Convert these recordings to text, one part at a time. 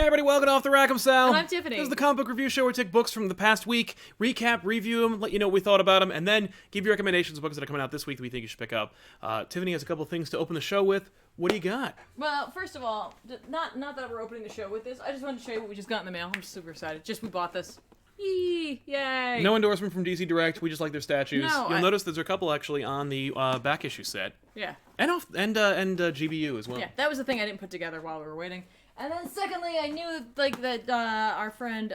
everybody, welcome to Off the Rack. I'm Sal. And I'm Tiffany. This is the comic book review show where we take books from the past week, recap, review them, let you know what we thought about them, and then give you recommendations of books that are coming out this week that we think you should pick up. Tiffany has a couple of things to open the show with. What do you got? Well, first of all, not that we're opening the show with this. I just wanted to show you what we just got in the mail. I'm super excited. We bought this. Yay! No endorsement from DC Direct. We just like their statues. No, You'll notice there's a couple actually on the back issue set. Yeah. And GBU as well. Yeah, that was the thing I didn't put together while we were waiting. And then secondly, I knew that our friend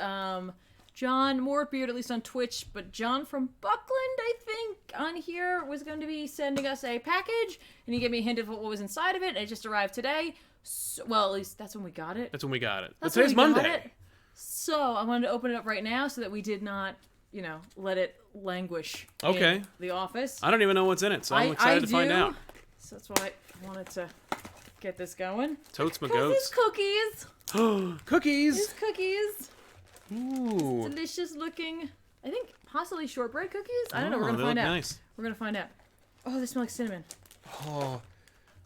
John Morebeard, at least on Twitch, but John from Buckland, I think, on here was going to be sending us a package, and he gave me a hint of what was inside of it, and it just arrived today. So, well, at least that's when we got it. That's when we got it. But That's when today's we got Monday. it. So I wanted to open it up right now so that we did not, let it languish in the office. I don't even know what's in it, so I'm excited to find out. So that's why I wanted to get this going. Totes my Because goats. these cookies. Cookies! These cookies. Ooh. Delicious looking. I think possibly shortbread cookies? I don't know. We're Oh, going to they find look out. nice. We're going to find out. Oh, they smell like cinnamon. Oh.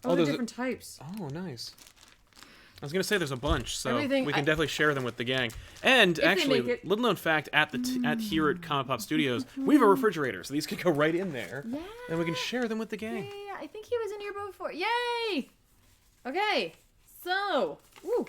Oh, they're there's different types. Oh, nice. I was going to say there's a bunch, so Everything- we can definitely share them with the gang. And they actually, make it- little known fact, at here at ComicPOP Studios, we have a refrigerator, so these can go right in there. Yeah. And we can share them with the gang. Yeah, I think he was in here before. Yay! Okay, so, woo.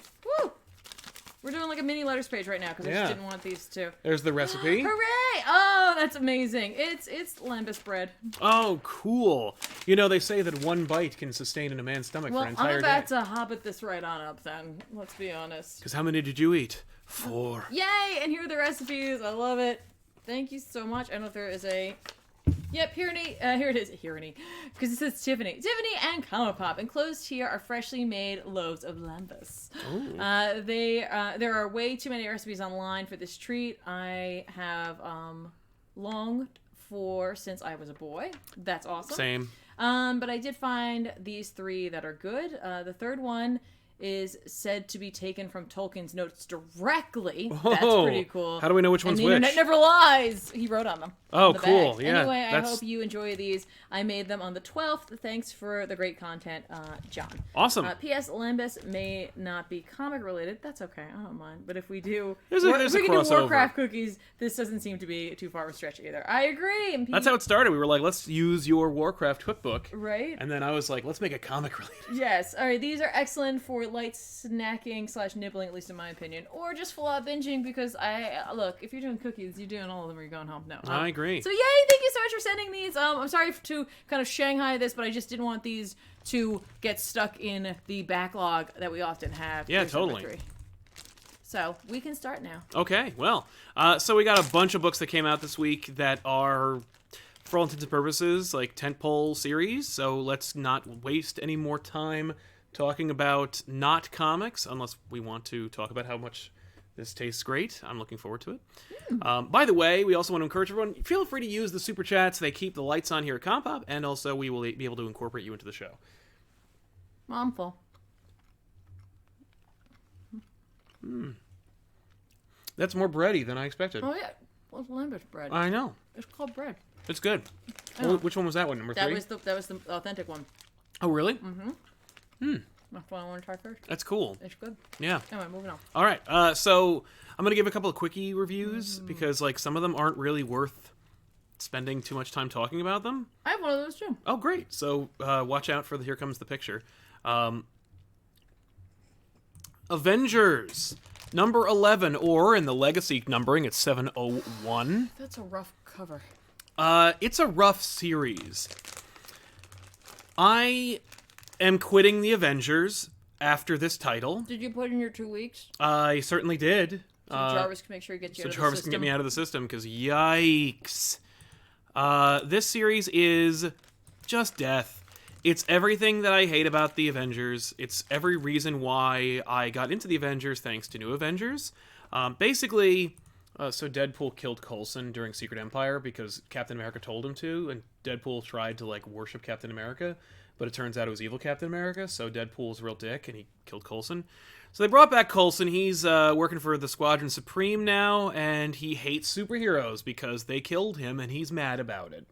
We're doing like a mini letters page right now because I just didn't want these two. There's the recipe. Hooray! Oh, that's amazing. It's lembas bread. Oh, cool. You know, they say that one bite can sustain in a man's stomach for an entire I'm about day. to hobbit this right on up then. Let's be honest. Because how many did you eat? 4. Yay! And here are the recipes. I love it. Thank you so much. I don't know if there is a... Yep, here it is. Because it says Tiffany. Tiffany and ComicPOP. Enclosed here are freshly made loaves of lembas. There are way too many recipes online for this treat. I have longed for since I was a boy. That's awesome. Same. But I did find these 3 that are good. The third one is said to be taken from Tolkien's notes directly. Whoa. That's pretty cool. How do we know which one's the which? internet never lies. He wrote on them. Oh, on the cool. back. Yeah, Anyway, I hope you enjoy these. I made them on the 12th. Thanks for the great content, John. Awesome. P.S. Lembas may not be comic related. That's okay. I don't mind. But if we do, There's if a we can do crossover. Warcraft cookies, this doesn't seem to be too far of a stretch either. I agree. And That's how it started. We were like, let's use your Warcraft cookbook. Right. And then I was like, let's make it comic related. Yes. All right. These are excellent for light snacking / nibbling, at least in my opinion, or just full out binging. Because look, if you're doing cookies, you're doing all of them, or you're going home. No. I agree. So yay! Thank you so much for sending these. I'm sorry to kind of Shanghai this, but I just didn't want these to get stuck in the backlog that we often have. Yeah, Here's number totally. 3. So we can start now. Okay, well, so we got a bunch of books that came out this week that are, for all intents and purposes, like tentpole series. So let's not waste any more time talking about not comics, unless we want to talk about how much this tastes great. I'm looking forward to it. By the way, we also want to encourage everyone, feel free to use the super chats. They keep the lights on here at ComicPOP, and also we will be able to incorporate you into the show. I'm full. That's more bready than I expected. Oh yeah, well, it's lembas bread. I know. It's called bread. It's good. Oh. Which one was that one? Number 3? That was the authentic one. Oh, really? That's what I want to try first. That's cool. It's good. Yeah. Anyway, moving on. All right, so I'm going to give a couple of quickie reviews because, like, some of them aren't really worth spending too much time talking about them. I have one of those too. Oh, great. So watch out for the Here Comes the Picture. Avengers, number 11, or in the Legacy numbering, it's 701. That's a rough cover. It's a rough series. I am quitting the Avengers after this title. Did you put in your 2 weeks? I certainly did. So Jarvis can make sure he gets you out of the Jarvis system. can get me out of the system, because yikes. This series is just death. It's everything that I hate about the Avengers. It's every reason why I got into the Avengers thanks to New Avengers. Basically, so Deadpool killed Coulson during Secret Empire because Captain America told him to, and Deadpool tried to, like, worship Captain America, but it turns out it was evil Captain America, so Deadpool's a real dick, and he killed Coulson. So they brought back Coulson. He's working for the Squadron Supreme now, and he hates superheroes because they killed him, and he's mad about it.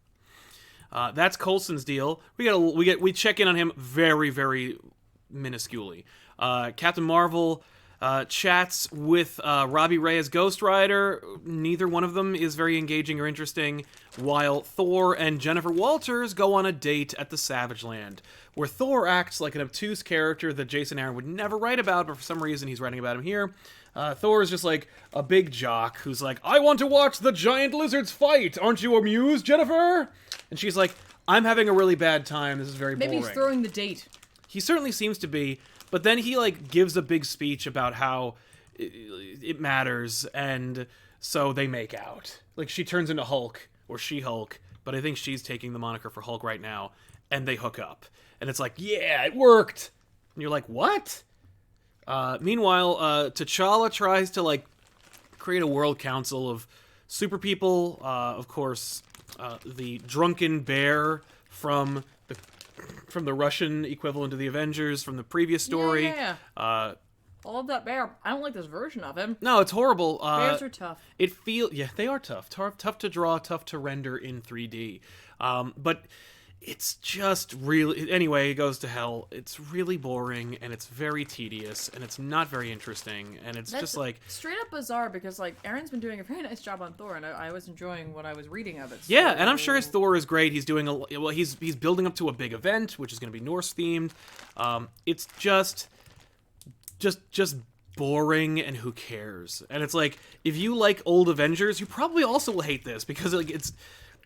That's Coulson's deal. We check in on him very, very minusculely. Captain Marvel chats with Robbie Ray as Ghost Rider. Neither one of them is very engaging or interesting, while Thor and Jennifer Walters go on a date at the Savage Land, where Thor acts like an obtuse character that Jason Aaron would never write about, but for some reason he's writing about him here. Thor is just like a big jock who's like, I want to watch the giant lizards fight. Aren't you amused, Jennifer? And she's like, I'm having a really bad time. This is very boring. Maybe he's throwing the date. He certainly seems to be, but then he like gives a big speech about how it matters, and so they make out. Like, she turns into Hulk, or She-Hulk, but I think she's taking the moniker for Hulk right now, and they hook up. And it's like, yeah, it worked! And you're like, what? Meanwhile, T'Challa tries to, like, create a world council of super people. Of course, the drunken bear from the Russian equivalent of the Avengers from the previous story. Yeah. I love that bear. I don't like this version of him. No, it's horrible. Bears are tough. Yeah, they are tough. Tough to draw, tough to render in 3D. But it's just really... Anyway, it goes to hell. It's really boring, and it's very tedious, and it's not very interesting, and it's just like... straight up bizarre, because, like, Aaron's been doing a very nice job on Thor, and I was enjoying what I was reading of it. So... Yeah, and I'm sure his Thor is great. He's doing he's building up to a big event, which is going to be Norse-themed. It's just boring, and who cares? And it's like, if you like old Avengers, you probably also will hate this, because like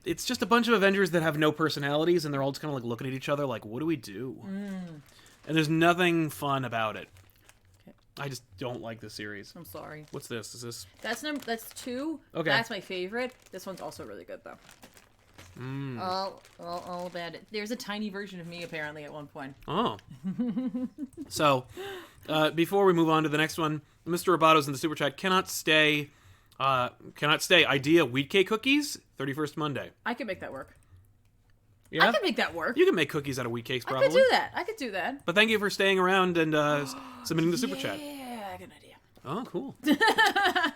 it's just a bunch of Avengers that have no personalities, and they're all just kind of like looking at each other like, what do we do? And there's nothing fun about it. Okay. I just don't like this series. I'm sorry. What's this? Is this... That's 2. Okay. That's my favorite. This one's also really good, though. All about it. There's a tiny version of me, apparently, at one point. Oh. So, before we move on to the next one, Mr. Roboto's in the super chat cannot stay. Idea wheat cake cookies, 31st Monday. I could make that work. Yeah? I could make that work. You can make cookies out of wheat cakes, probably. I could do that. But thank you for staying around and submitting the super chat. Yeah, good idea. Oh, cool.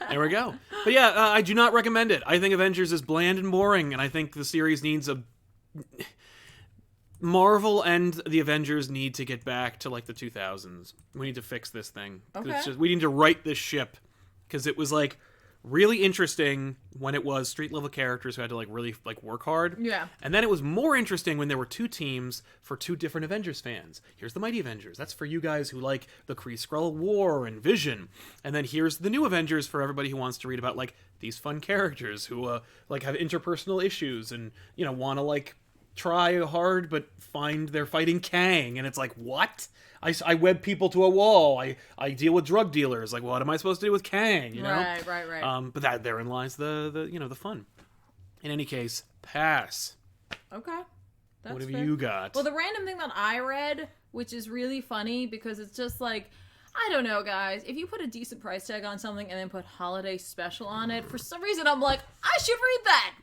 There we go. But yeah, I do not recommend it. I think Avengers is bland and boring, and I think the series needs a... Marvel and the Avengers need to get back to, like, the 2000s. We need to fix this thing. Okay. We need to right this ship. Because it was, like, really interesting when it was street-level characters who had to, like, really, like, work hard. Yeah. And then it was more interesting when there were two teams for two different Avengers fans. Here's the Mighty Avengers. That's for you guys who like the Kree-Skrull War and Vision. And then here's the New Avengers for everybody who wants to read about, like, these fun characters who, like, have interpersonal issues and, you know, want to, like, try hard but find they're fighting Kang. And it's like, what? I web people to a wall. I deal with drug dealers. Like, what am I supposed to do with Kang? You know? Right. But therein lies the you know, the fun. In any case, pass. Okay. What have you got? Well, the random thing that I read, which is really funny because it's just like, I don't know, guys. If you put a decent price tag on something and then put holiday special on it, for some reason I'm like, I should read that.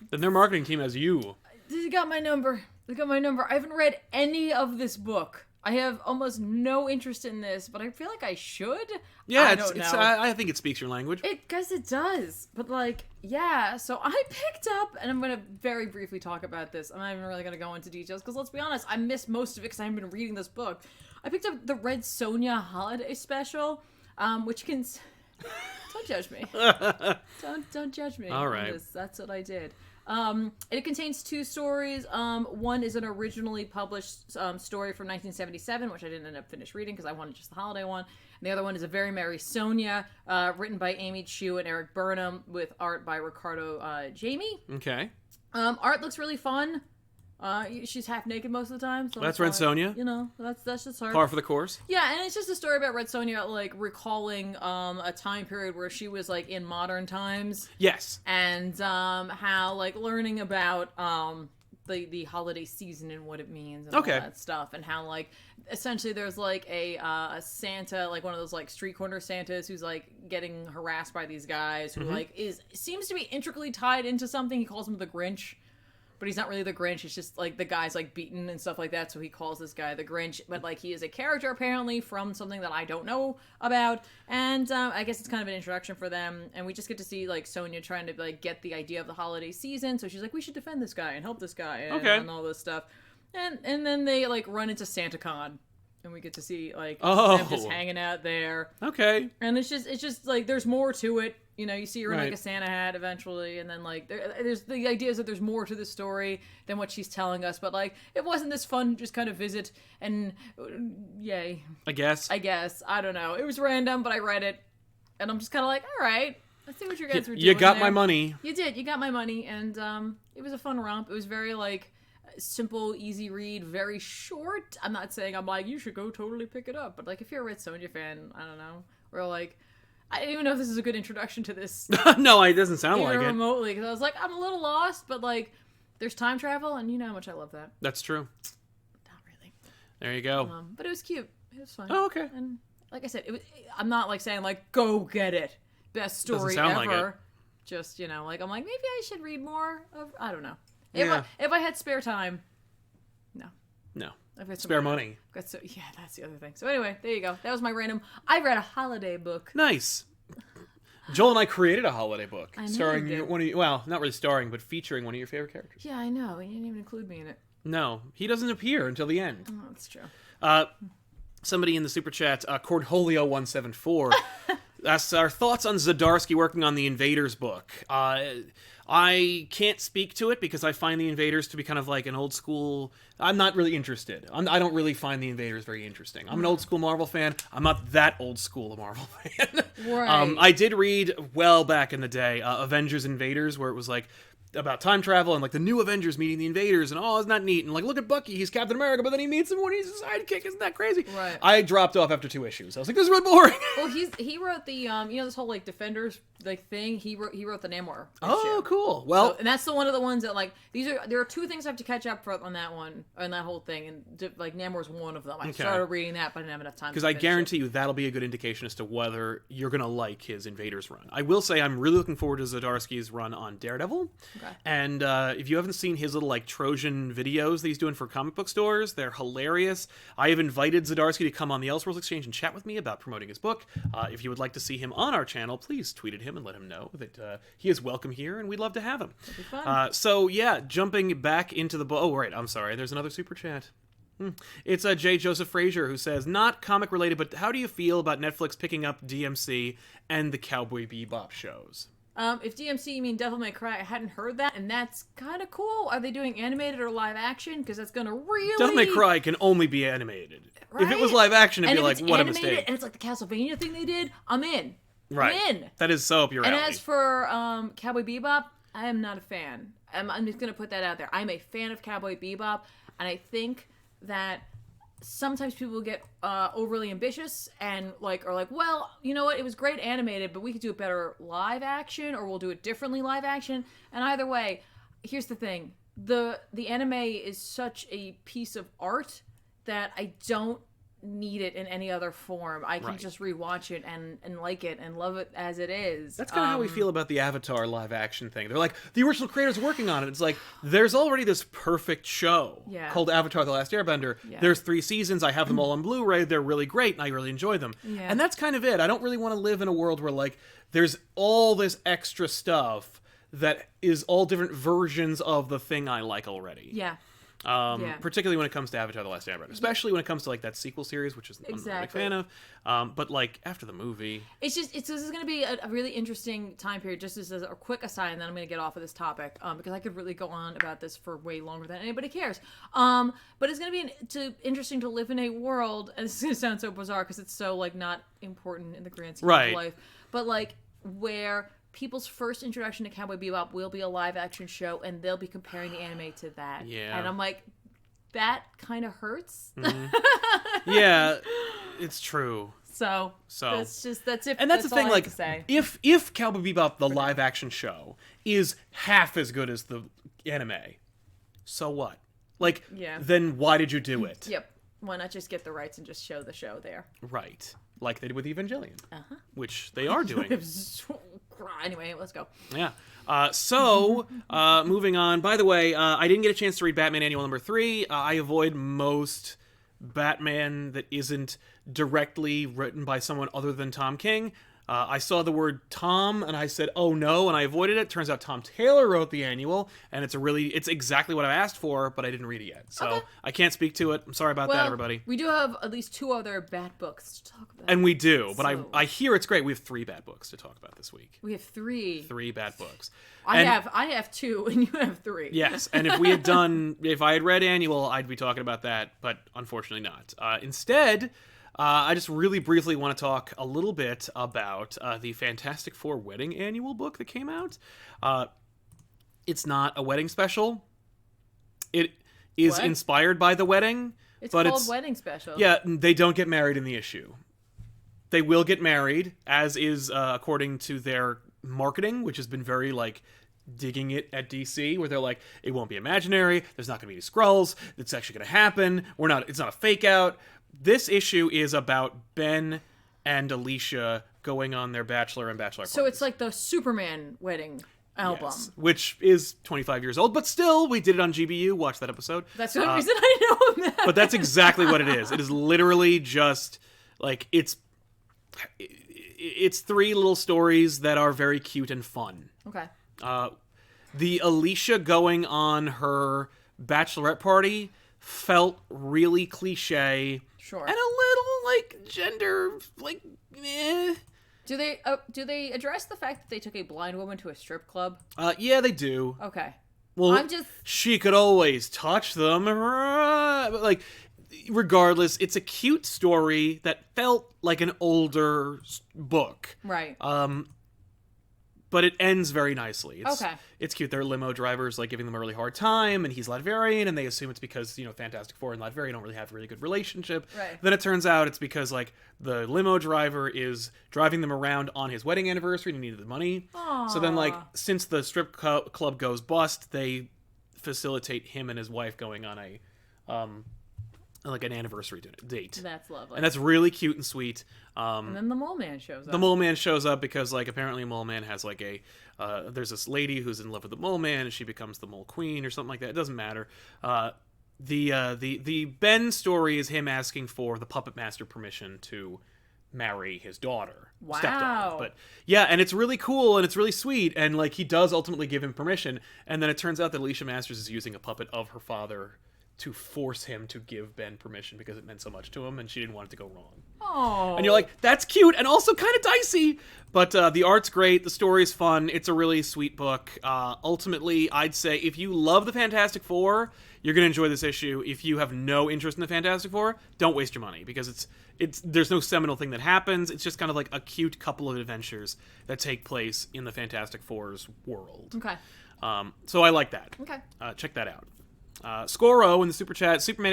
Then their marketing team has you. They got my number. I haven't read any of this book. I have almost no interest in this, but I feel like I should. Yeah, I don't know. I think it speaks your language. Guess it does. But, like, yeah. So I picked up, and I'm going to very briefly talk about this. I'm not even really going to go into details, because let's be honest, I missed most of it because I haven't been reading this book. I picked up the Red Sonja Holiday Special, which can... Don't judge me. Don't judge me. All right. That's what I did. It contains 2 stories. One is an originally published story from 1977, which I didn't end up finish reading because I wanted just the holiday one. And the other one is A Very Merry Sonia, written by Amy Chu and Eric Burnham, with art by Ricardo Jamie. Okay. Art looks really fun. She's half naked most of the time. So that's Red Sonja. You know, that's just her. Par for the course. Yeah, and it's just a story about Red Sonja, like, recalling a time period where she was, like, in modern times. Yes. And how, like, learning about the holiday season and what it means and all that stuff. And how, like, essentially there's, like, a Santa, like, one of those, like, street corner Santas who's, like, getting harassed by these guys who, like, seems to be intricately tied into something. He calls him the Grinch. But he's not really the Grinch. It's just, like, the guy's, like, beaten and stuff like that, so he calls this guy the Grinch. But, like, he is a character, apparently, from something that I don't know about. And I guess it's kind of an introduction for them. And we just get to see, like, Sonja trying to, like, get the idea of the holiday season. So she's like, we should defend this guy and help this guy and all this stuff. And then they, like, run into SantaCon. and we get to see like Oh. them just hanging out there. Okay. And it's just like there's more to it. You know, you see her in like Right. a Santa hat eventually, and then like there's the idea is that there's more to the story than what she's telling us. But like, it wasn't this fun just kind of visit and yay. I guess. I don't know. It was random, but I read it, and I'm just kind of like, all right, let's see what you guys were doing. You got there. my money. You did. You got my money, and it was a fun romp. It was very like simple, easy read, very short. I'm not saying I'm like you should go totally pick it up, but like if you're a Red Sonja fan, I don't know, or like I don't even know if this is a good introduction to this. No, it doesn't sound even like it. remotely, because I was like I'm a little lost, but like there's time travel, and you know how much I love that. That's true. Not really. There you go. But it was cute. It was fun. Oh, okay. And like I said, I'm not like saying like go get it, best story Doesn't ever. sound like it. Just like I'm like maybe I should read more of. I don't know. Yeah. If I had spare time, no. No. I've got Spare money. Yeah, that's the other thing. So anyway, there you go. That was my random. I read a holiday book. Nice. Joel and I created a holiday book I know starring you did. one of you. Well, not really starring, but featuring one of your favorite characters. Yeah, I know. And you didn't even include me in it. No, he doesn't appear until the end. Oh, that's true. Somebody in the super chat, Cornholio174, asks our thoughts on Zdarsky working on the Invaders book. I can't speak to it because I find the Invaders to be kind of like an old school. I'm not really interested. I don't really find the Invaders very interesting. I'm an old school Marvel fan. I'm not that old school a Marvel fan. Right. I did read well back in the day Avengers Invaders, where it was like about time travel and like the new Avengers meeting the Invaders, and isn't that neat? And like, look at Bucky, he's Captain America, but then he meets him when he's a sidekick. Isn't that crazy? Right. I dropped off after 2 issues. I was like, this is really boring. Well, he wrote the this whole like Defenders like thing. He wrote the Namor. Oh, issue. cool. Well, So, and that's one of the ones that like there are 2 things I have to catch up for on that one, on that whole thing, and like Namor's one of them. I started reading that, but I didn't have enough time. because I guarantee you that'll be a good indication as to whether you're gonna like his Invaders run. I will say I'm really looking forward to Zdarsky's run on Daredevil. Okay. And if you haven't seen his little like Trojan videos that he's doing for comic book stores, they're hilarious. I have invited Zdarsky to come on the Elseworlds Exchange and chat with me about promoting his book. If you would like to see him on our channel, please tweet at him and let him know that he is welcome here, and we'd love to have him. That'd be fun. So yeah, jumping back into the book. Oh, right. I'm sorry. There's another super chat. It's J. Joseph Frazier who says, not comic related, but how do you feel about Netflix picking up DMC and the Cowboy Bebop shows? If DMC you mean Devil May Cry, I hadn't heard that, and that's kind of cool. Are they doing animated or live action? Because that's gonna really Devil May Cry can only be animated. If it was Right? live action, it'd And be if like, it's what a animated, mistake. And it's like the Castlevania thing they did. I'm in. Right. I'm in. That is so up your And alley. as for Cowboy Bebop, I am not a fan. I'm just gonna put that out there. I'm a fan of Cowboy Bebop, and I think that sometimes people get overly ambitious and are like, well, you know what? It was great animated, but we could do it better live action, or we'll do it differently live action. And either way, here's the thing: the anime is such a piece of art that I don't need it in any other form. I can Right. just rewatch it and like it and love it as it is. That's kind of how we feel about the Avatar live action thing. They're like, the original creators working on it. It's like, there's already this perfect show called Avatar: The Last Airbender. Yeah. There's 3 seasons. I have them all on Blu-ray. They're really great, and I really enjoy them. Yeah. And that's kind of it. I don't really want to live in a world where, like, there's all this extra stuff that is all different versions of the thing I like already. Yeah. Particularly when it comes to Avatar: The Last Airbender. Especially when it comes to, like, that sequel series, which is I'm not a big Exactly. fan of. But, like, after the movie... This is going to be a really interesting time period, just as a quick aside, and then I'm going to get off of this topic, because I could really go on about this for way longer than anybody cares. But it's going to be interesting to live in a world, and this is going to sound so bizarre because it's so, like, not important in the grand scheme Right. of life, but, like, where people's first introduction to Cowboy Bebop will be a live-action show, and they'll be comparing the anime to that. Yeah. And I'm like, that kind of hurts. Yeah, it's true. So that's it. And that's the all thing, I have like, to say. if Cowboy Bebop, the live action show, is half as good as the anime, so what? Like, Yeah. then why did you do it? Yep. Why not just get the rights and just show the show there? Right. Like they did with Evangelion, which they are doing. Anyway, let's go. Yeah. Moving on. By the way, I didn't get a chance to read Batman Annual number 3. I avoid most Batman that isn't directly written by someone other than Tom King. I saw the word Tom, and I said, "Oh no," and I avoided it. Turns out Tom Taylor wrote the annual, and it's exactly what I asked for, but I didn't read it yet, so I can't speak to it. I'm sorry about that, everybody. We do have at least 2 other bad books to talk about. And we do, but I hear it's great. We have 3 bad books to talk about this week. We have 3. 3 bad books. I have 2, and you have 3. Yes, and if I had read Annual, I'd be talking about that, but unfortunately not. Instead, I just really briefly want to talk a little bit about the Fantastic Four Wedding Annual book that came out. It's not a wedding special. It is inspired by the wedding. It's called Wedding Special. Yeah, they don't get married in the issue. They will get married, as is according to their marketing, which has been very, like, digging it at DC, where they're like, it won't be imaginary, there's not going to be any Skrulls, it's actually going to happen, it's not a fake out. This issue is about Ben and Alicia going on their bachelor and bachelor parties. So it's like the Superman wedding album. Yes, which is 25 years old, but still, we did it on GBU, watch that episode. That's the only reason I know that. But that's exactly what it is. It is literally just, like, it's 3 little stories that are very cute and fun. Okay. The Alicia going on her bachelorette party felt really cliche. Sure. And a little, like, gender, like, eh. Do they address the fact that they took a blind woman to a strip club? Yeah, they do. Okay. Well, she could always touch them. But, like, regardless, it's a cute story that felt like an older book. Right. But it ends very nicely. Okay. It's cute. Their limo drivers, like, giving them a really hard time, and he's Latverian, and they assume it's because, Fantastic Four and Latveria don't really have a really good relationship. Right. Then it turns out it's because, like, the limo driver is driving them around on his wedding anniversary and he needed the money. Aww. So then, like, since the strip club goes bust, they facilitate him and his wife going on an anniversary date. That's lovely. And that's really cute and sweet. And then the Mole Man shows up. The Mole Man shows up because, like, apparently Mole Man has, like, there's this lady who's in love with the Mole Man, and she becomes the Mole Queen or something like that. It doesn't matter. The Ben story is him asking for the Puppet Master permission to marry his daughter. Wow. Stepdaughter. But yeah, and it's really cool and it's really sweet, and, like, he does ultimately give him permission, and then it turns out that Alicia Masters is using a puppet of her father to force him to give Ben permission because it meant so much to him, and she didn't want it to go wrong. Oh. And you're like, that's cute and also kind of dicey. But the art's great. The story's fun. It's a really sweet book. Ultimately, I'd say if you love the Fantastic Four, you're going to enjoy this issue. If you have no interest in the Fantastic Four, don't waste your money because there's no seminal thing that happens. It's just kind of like a cute couple of adventures that take place in the Fantastic Four's world. Okay. So I like that. Okay. Check that out. Scoro in the super chat, Batman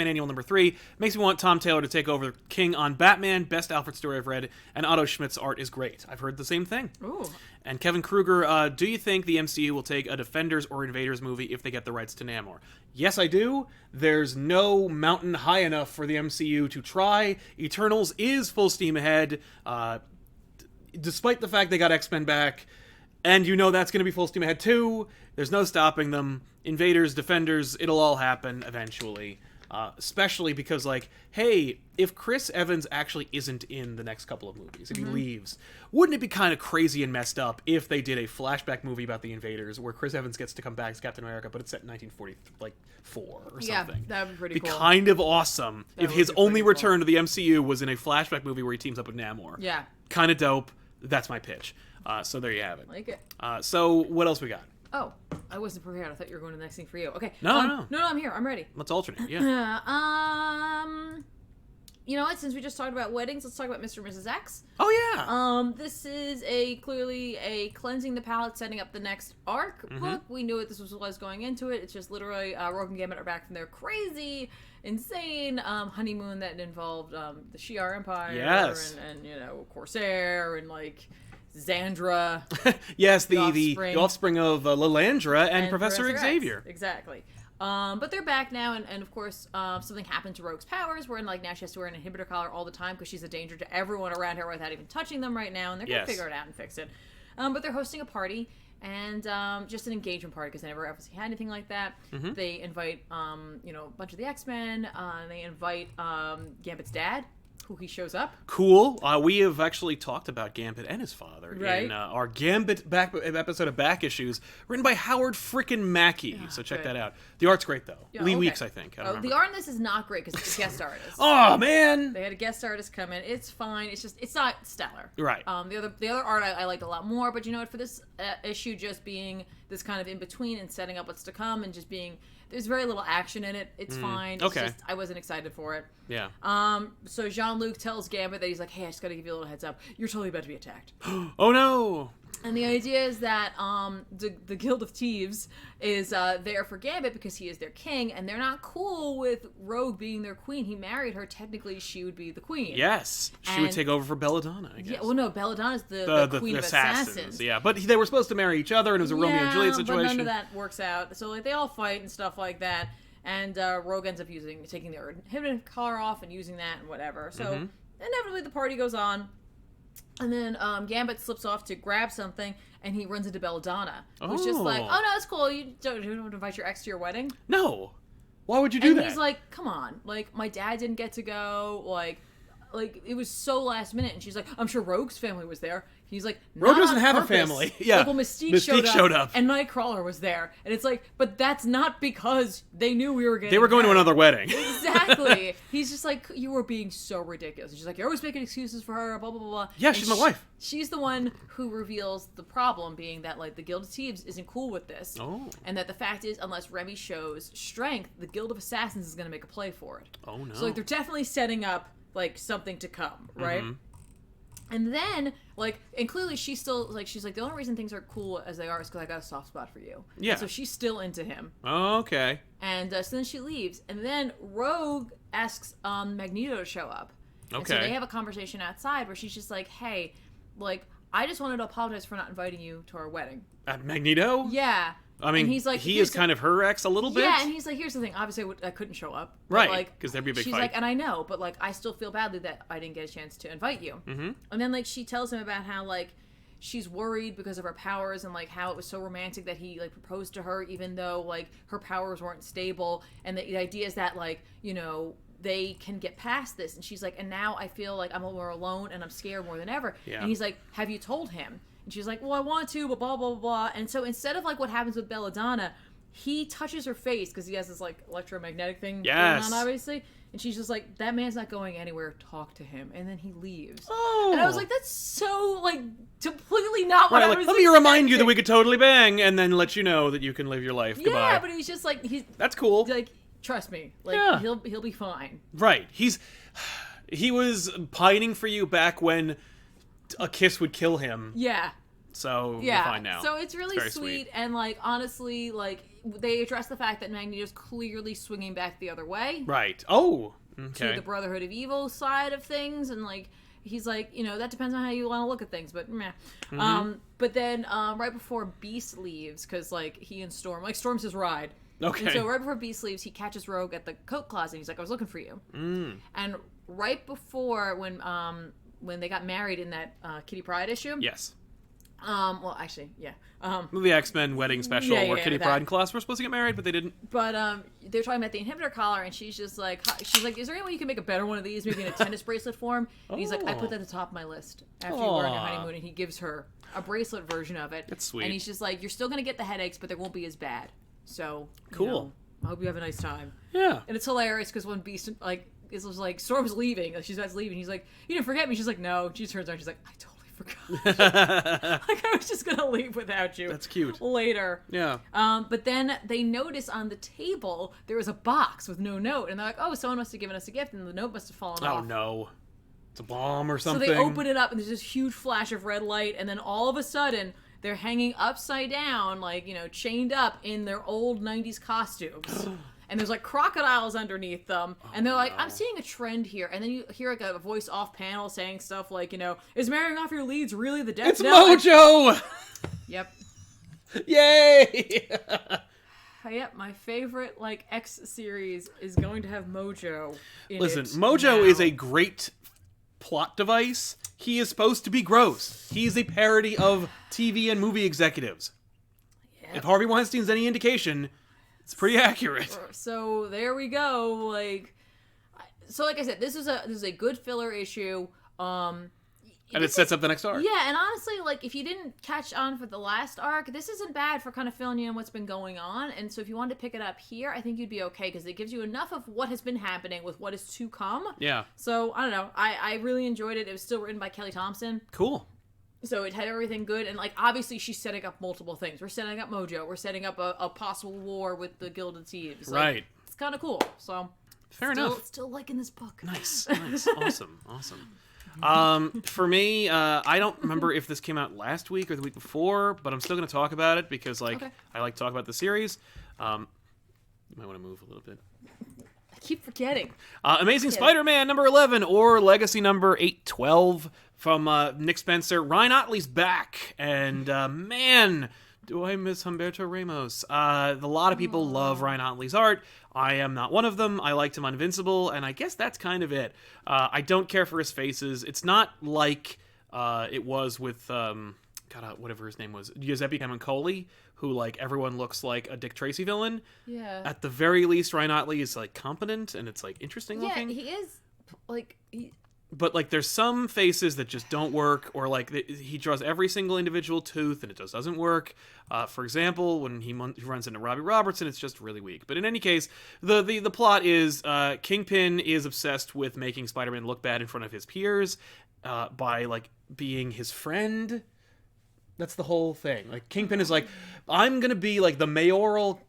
Annual number 3 makes me want Tom Taylor to take over King on Batman. Best Alfred story I've read, and Otto Schmidt's art is great. I've heard the same thing. Ooh. And Kevin Kruger, do you think the MCU will take a Defenders or Invaders movie if they get the rights to Namor? Yes, I do. There's no mountain high enough for the MCU to try. Eternals is full steam ahead, despite the fact they got X-Men back. And that's going to be full steam ahead too. There's no stopping them. Invaders, Defenders, it'll all happen eventually. Especially because, like, hey, if Chris Evans actually isn't in the next couple of movies, if he leaves, wouldn't it be kind of crazy and messed up if they did a flashback movie about the Invaders where Chris Evans gets to come back as Captain America, but it's set in 1944 or something? Yeah, that would be pretty cool. Kind of awesome if his only return to the MCU was in a flashback movie where he teams up with Namor. Yeah. Kind of dope. That's my pitch. So there you have it. Like it. So what else we got? Oh, I wasn't prepared. I thought you were going to the next thing for you. Okay. No. No, I'm here. I'm ready. Let's alternate. Yeah. You know what? Since we just talked about weddings, let's talk about Mr. and Mrs. X. Oh yeah. This is clearly a cleansing the palate, setting up the next arc book. We knew what this was going into it. It's just literally Rogue and Gambit are back from their crazy, insane honeymoon that involved the Shi'ar Empire. Yes. And Corsair and like Xandra. Yes, the offspring of Lilandra and Professor Xavier. X. Exactly. But they're back now, and of course, something happened to Rogue's powers, where now she has to wear an inhibitor collar all the time because she's a danger to everyone around her without even touching them right now, and they're going to figure it out and fix it. But they're hosting a party, and just an engagement party, because they never obviously had anything like that. They invite, a bunch of the X-Men, they invite Gambit's dad. Who he shows up. Cool. We have actually talked about Gambit and his father Right. in our Gambit episode of Back Issues, written by Howard frickin' Mackey. So check good. that out. The art's great, though. Yeah, Lee okay. Weeks, I think. I don't remember. The art in this is not great because it's a guest artist. Oh, man! They had a guest artist come in. It's fine. It's not stellar. Right. The other art I liked a lot more, but you know what? For this issue, just being this kind of in between and setting up what's to come, and just being there's very little action in it. It's fine. It's okay. just, I wasn't excited for it. Yeah. So Jean-Luc tells Gambit that he's like, hey, I just got to give you a little heads up. You're totally about to be attacked. Oh, no! And the idea is that the Guild of Thieves is there for Gambit because he is their king, and they're not cool with Rogue being their queen. He married her. Technically, she would be the queen. Yes. She would take over for Belladonna, I guess. Yeah, well, no, Belladonna's the queen of assassins. Yeah, but they were supposed to marry each other, and it was a Romeo and Juliet situation. But none of that works out. So, like, they all fight and stuff like that, and Rogue ends up taking their inhibitor collar off and using that and whatever. So, inevitably, the party goes on. And then Gambit slips off to grab something, and he runs into Belladonna, who's just like, "Oh no, it's cool. You don't invite your ex to your wedding." No, why would you do that? And he's like, "Come on, like my dad didn't get to go. Like it was so last minute." And she's like, "I'm sure Rogue's family was there." He's like, Rogue doesn't on have a purpose. family. Yeah, like, well, Mystique showed up, and Nightcrawler was there, and it's like, but that's not because they knew we were getting. They were going to another wedding. Exactly. He's just like, you were being so ridiculous. And she's like, you're always making excuses for her, blah, blah, blah, blah. Yeah, and she's my wife. She's the one who reveals the problem being that, like, the Guild of Thieves isn't cool with this. Oh. And that the fact is, unless Remy shows strength, the Guild of Assassins is going to make a play for it. Oh, no. So, like, they're definitely setting up, like, something to come, right? And then, like, and clearly she's still, like, she's like, the only reason things are cool as they are is because I got a soft spot for you. Yeah. And so she's still into him. Oh, okay. And so then she leaves. And then Rogue asks Magneto to show up. Okay. And so they have a conversation outside where she's just like, hey, like, I just wanted to apologize for not inviting you to our wedding. Magneto? Yeah. I mean, and he's like, he is kind of her ex a little bit. Yeah, and he's like, here's the thing. Obviously, I couldn't show up. But, Right, like, because there'd be a big she's fight. like, and I know, but, like, I still feel badly that I didn't get a chance to invite you. Mm-hmm. And then, like, she tells him about how, like, she's worried because of her powers and, like, how it was so romantic that he, like, proposed to her even though, like, her powers weren't stable. And the idea is that, like, you know, they can get past this. And she's like, and now I feel like I'm more alone and I'm scared more than ever. Yeah. And he's like, have you told him? And she's like, well, I want to, but blah, blah, blah, blah. And so instead of, like, what happens with Belladonna, he touches her face because he has this, like, electromagnetic thing going on, obviously. And she's just like, that man's not going anywhere. Talk to him. And then he leaves. Oh. And I was like, that's so, like, completely not what I was let me remind you that expecting. we could totally bang and then let you know that you can live your life. Yeah, Goodbye. but he's just like, he's That's cool. like, trust me. Like, Yeah. he'll be fine. Right. He was pining for you back when a kiss would kill him. Yeah. So Yeah. you're fine now. So it's really very sweet. And, like, honestly, like, they address the fact that Magneto's clearly swinging back the other way. Right. Oh. To Okay. the Brotherhood of Evil side of things, and, like, he's like, you know, that depends on how you want to look at things, but meh. But then right before Beast leaves, because, like, he and Storm, like, Storm's his ride. Okay. And so right before Beast leaves, he catches Rogue at the coat closet, and he's like, I was looking for you. And right before, when they got married in that Kitty Pryde issue. Yes. Well, actually, yeah. The X-Men wedding special Yeah, where yeah, Kitty that. Pryde and Colossus were supposed to get married, but they didn't. But they're talking about the inhibitor collar, and she's just like, is there any way you can make a better one of these, maybe in a tennis bracelet form? And he's like, I put that at the top of my list after you were on your honeymoon, and he gives her a bracelet version of it. That's sweet. And he's just like, you're still gonna get the headaches, but they won't be as bad. So you Cool. know, I hope you have a nice time. Yeah. And it's hilarious because when Beast like is like Storm's leaving, like she's about to leave, and he's like, you didn't forget me. She's like, no. She turns around, she's like, I totally forgot. Like, I was just gonna leave without you. That's cute. Later. Yeah. But then they notice on the table there was a box with no note, and they're like, "Oh, someone must have given us a gift, and the note must have fallen off." Oh no. It's a bomb or something. So they open it up, and there's this huge flash of red light, and then all of a sudden they're hanging upside down, like, you know, chained up in their old '90s costumes. And there's, like, crocodiles underneath them. And they're like, I'm seeing a trend here. And then you hear, like, a voice off panel saying stuff like, you know, is marrying off your leads really the death It's knell? Mojo! Yep. Yay! Yep, my favorite, like, X series is going to have Mojo in Listen, it Mojo now. is a great plot device. He is supposed to be gross. He is a parody of TV and movie executives. Yep. If Harvey Weinstein's any indication, it's pretty accurate. So there we go. Like, So like I said, this is a good filler issue. And it sets up the next arc. Yeah, and honestly, like, if you didn't catch on for the last arc, this isn't bad for kind of filling you in what's been going on. And so if you wanted to pick it up here, I think you'd be okay, because it gives you enough of what has been happening with what is to come. Yeah. So, I don't know. I really enjoyed it. It was still written by Kelly Thompson. Cool. So it had everything good. And, like, obviously she's setting up multiple things. We're setting up Mojo. We're setting up a possible war with the Gilded Thieves. Like, right. It's kind of cool. So, fair enough. Still liking this book. Nice. Awesome. For me, I don't remember if this came out last week or the week before, but I'm still going to talk about it because, like, okay. I like to talk about the series. You might want to move a little bit. I keep forgetting. Amazing Spider-Man number 11, or Legacy number 812 from Nick Spencer. Ryan Ottley's back, and man, do I miss Humberto Ramos. A lot of people love Ryan Ottley's art. I am not one of them. I liked him on Invincible, and I guess that's kind of it. I don't care for his faces. It's not like it was with, whatever his name was, Giuseppe Camuncoli, who, like, everyone looks like a Dick Tracy villain. Yeah. At the very least, Ryan Ottley is, like, competent, and it's, like, interesting looking. Yeah, he is, like... But, like, there's some faces that just don't work, or, like, he draws every single individual tooth, and it just doesn't work. For example, when he runs into Robbie Robertson, it's just really weak. But in any case, the plot is Kingpin is obsessed with making Spider-Man look bad in front of his peers by, like, being his friend. That's the whole thing. Like, Kingpin is like, I'm gonna be, like, the mayoral...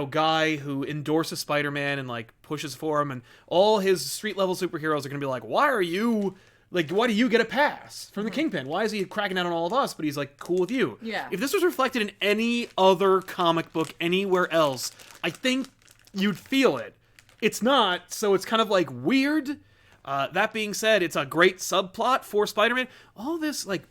guy who endorses Spider-Man and, like, pushes for him, and all his street-level superheroes are gonna be like, why do you get a pass from the Kingpin? Why is he cracking down on all of us, but he's, like, cool with you? Yeah. If this was reflected in any other comic book anywhere else, I think you'd feel it. It's not, so it's kind of, like, weird. That being said, it's a great subplot for Spider-Man. All this, like,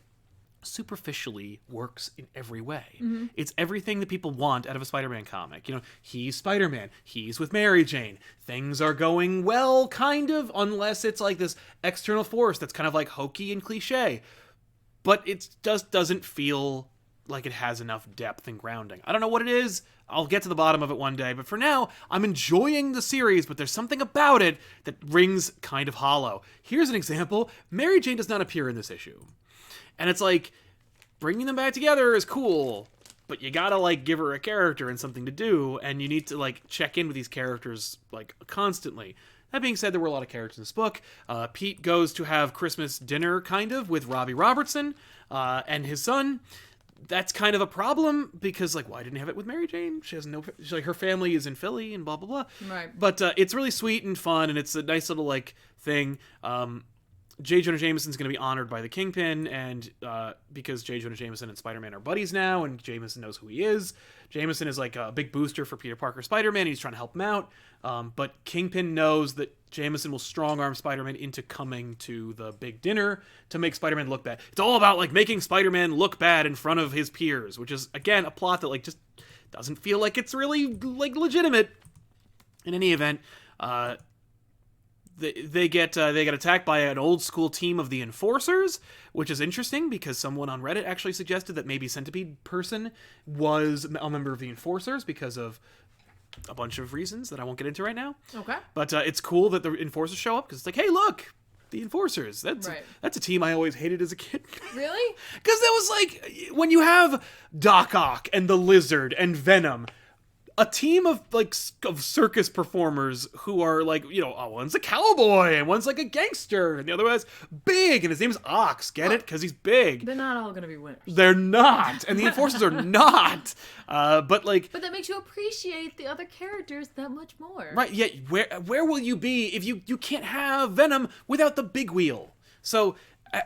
superficially works in every way. Mm-hmm. It's everything that people want out of a Spider-Man comic. He's Spider-Man. He's with Mary Jane. Things are going well, kind of, unless it's like this external force that's kind of like hokey and cliche. But it just doesn't feel like it has enough depth and grounding. I don't know what it is. I'll get to the bottom of it one day. But for now, I'm enjoying the series, but there's something about it that rings kind of hollow. Here's an example. Mary Jane does not appear in this issue. And it's like, bringing them back together is cool, but you gotta, like, give her a character and something to do, and you need to, like, check in with these characters, like, constantly. That being said, there were a lot of characters in this book. Pete goes to have Christmas dinner, kind of, with Robbie Robertson and his son. That's kind of a problem, because, like, why didn't he have it with Mary Jane? She has her family is in Philly and blah, blah, blah. Right. But it's really sweet and fun, and it's a nice little, like, thing. J. Jonah Jameson's going to be honored by the Kingpin, and because J. Jonah Jameson and Spider-Man are buddies now, and Jameson knows who he is. Jameson is like a big booster for Peter Parker Spider-Man. He's trying to help him out, but Kingpin knows that Jameson will strong-arm Spider-Man into coming to the big dinner to make Spider-Man look bad. It's all about, like, making Spider-Man look bad in front of his peers, which is, again, a plot that, like, just doesn't feel like it's really, like, legitimate. In any event, They get attacked by an old school team of the Enforcers, which is interesting because someone on Reddit actually suggested that maybe Centipede Person was a member of the Enforcers because of a bunch of reasons that I won't get into right now. Okay. But it's cool that the Enforcers show up because it's like, hey, look, the Enforcers. That's a team I always hated as a kid. Really? Because that was like, when you have Doc Ock and the Lizard and Venom, a team of, like, of circus performers who are, like, one's a cowboy and one's like a gangster and the other one's big and his name's Ox. Get it? Because he's big. They're not all gonna be winners. They're not, and the Enforcers are not. But that makes you appreciate the other characters that much more. Right? Yeah. Where will you be if you can't have Venom without the big wheel? So.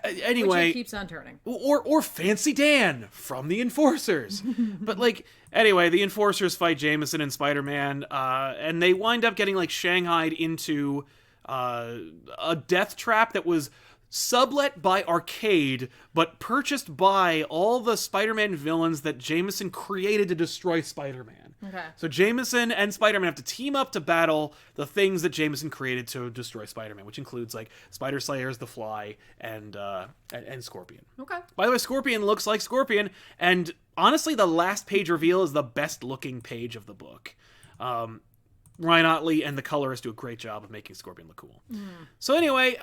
Anyway, which he keeps on turning. Or Fancy Dan from the Enforcers. But, like, anyway, the Enforcers fight Jameson and Spider-Man, and they wind up getting, like, shanghaied into a death trap that was sublet by Arcade, but purchased by all the Spider-Man villains that Jameson created to destroy Spider-Man. Okay. So Jameson and Spider-Man have to team up to battle the things that Jameson created to destroy Spider-Man, which includes, like, Spider Slayers, the Fly, and Scorpion. Okay. By the way, Scorpion looks like Scorpion, and honestly, the last page reveal is the best looking page of the book. Ryan Otley and the colorists do a great job of making Scorpion look cool. So anyway,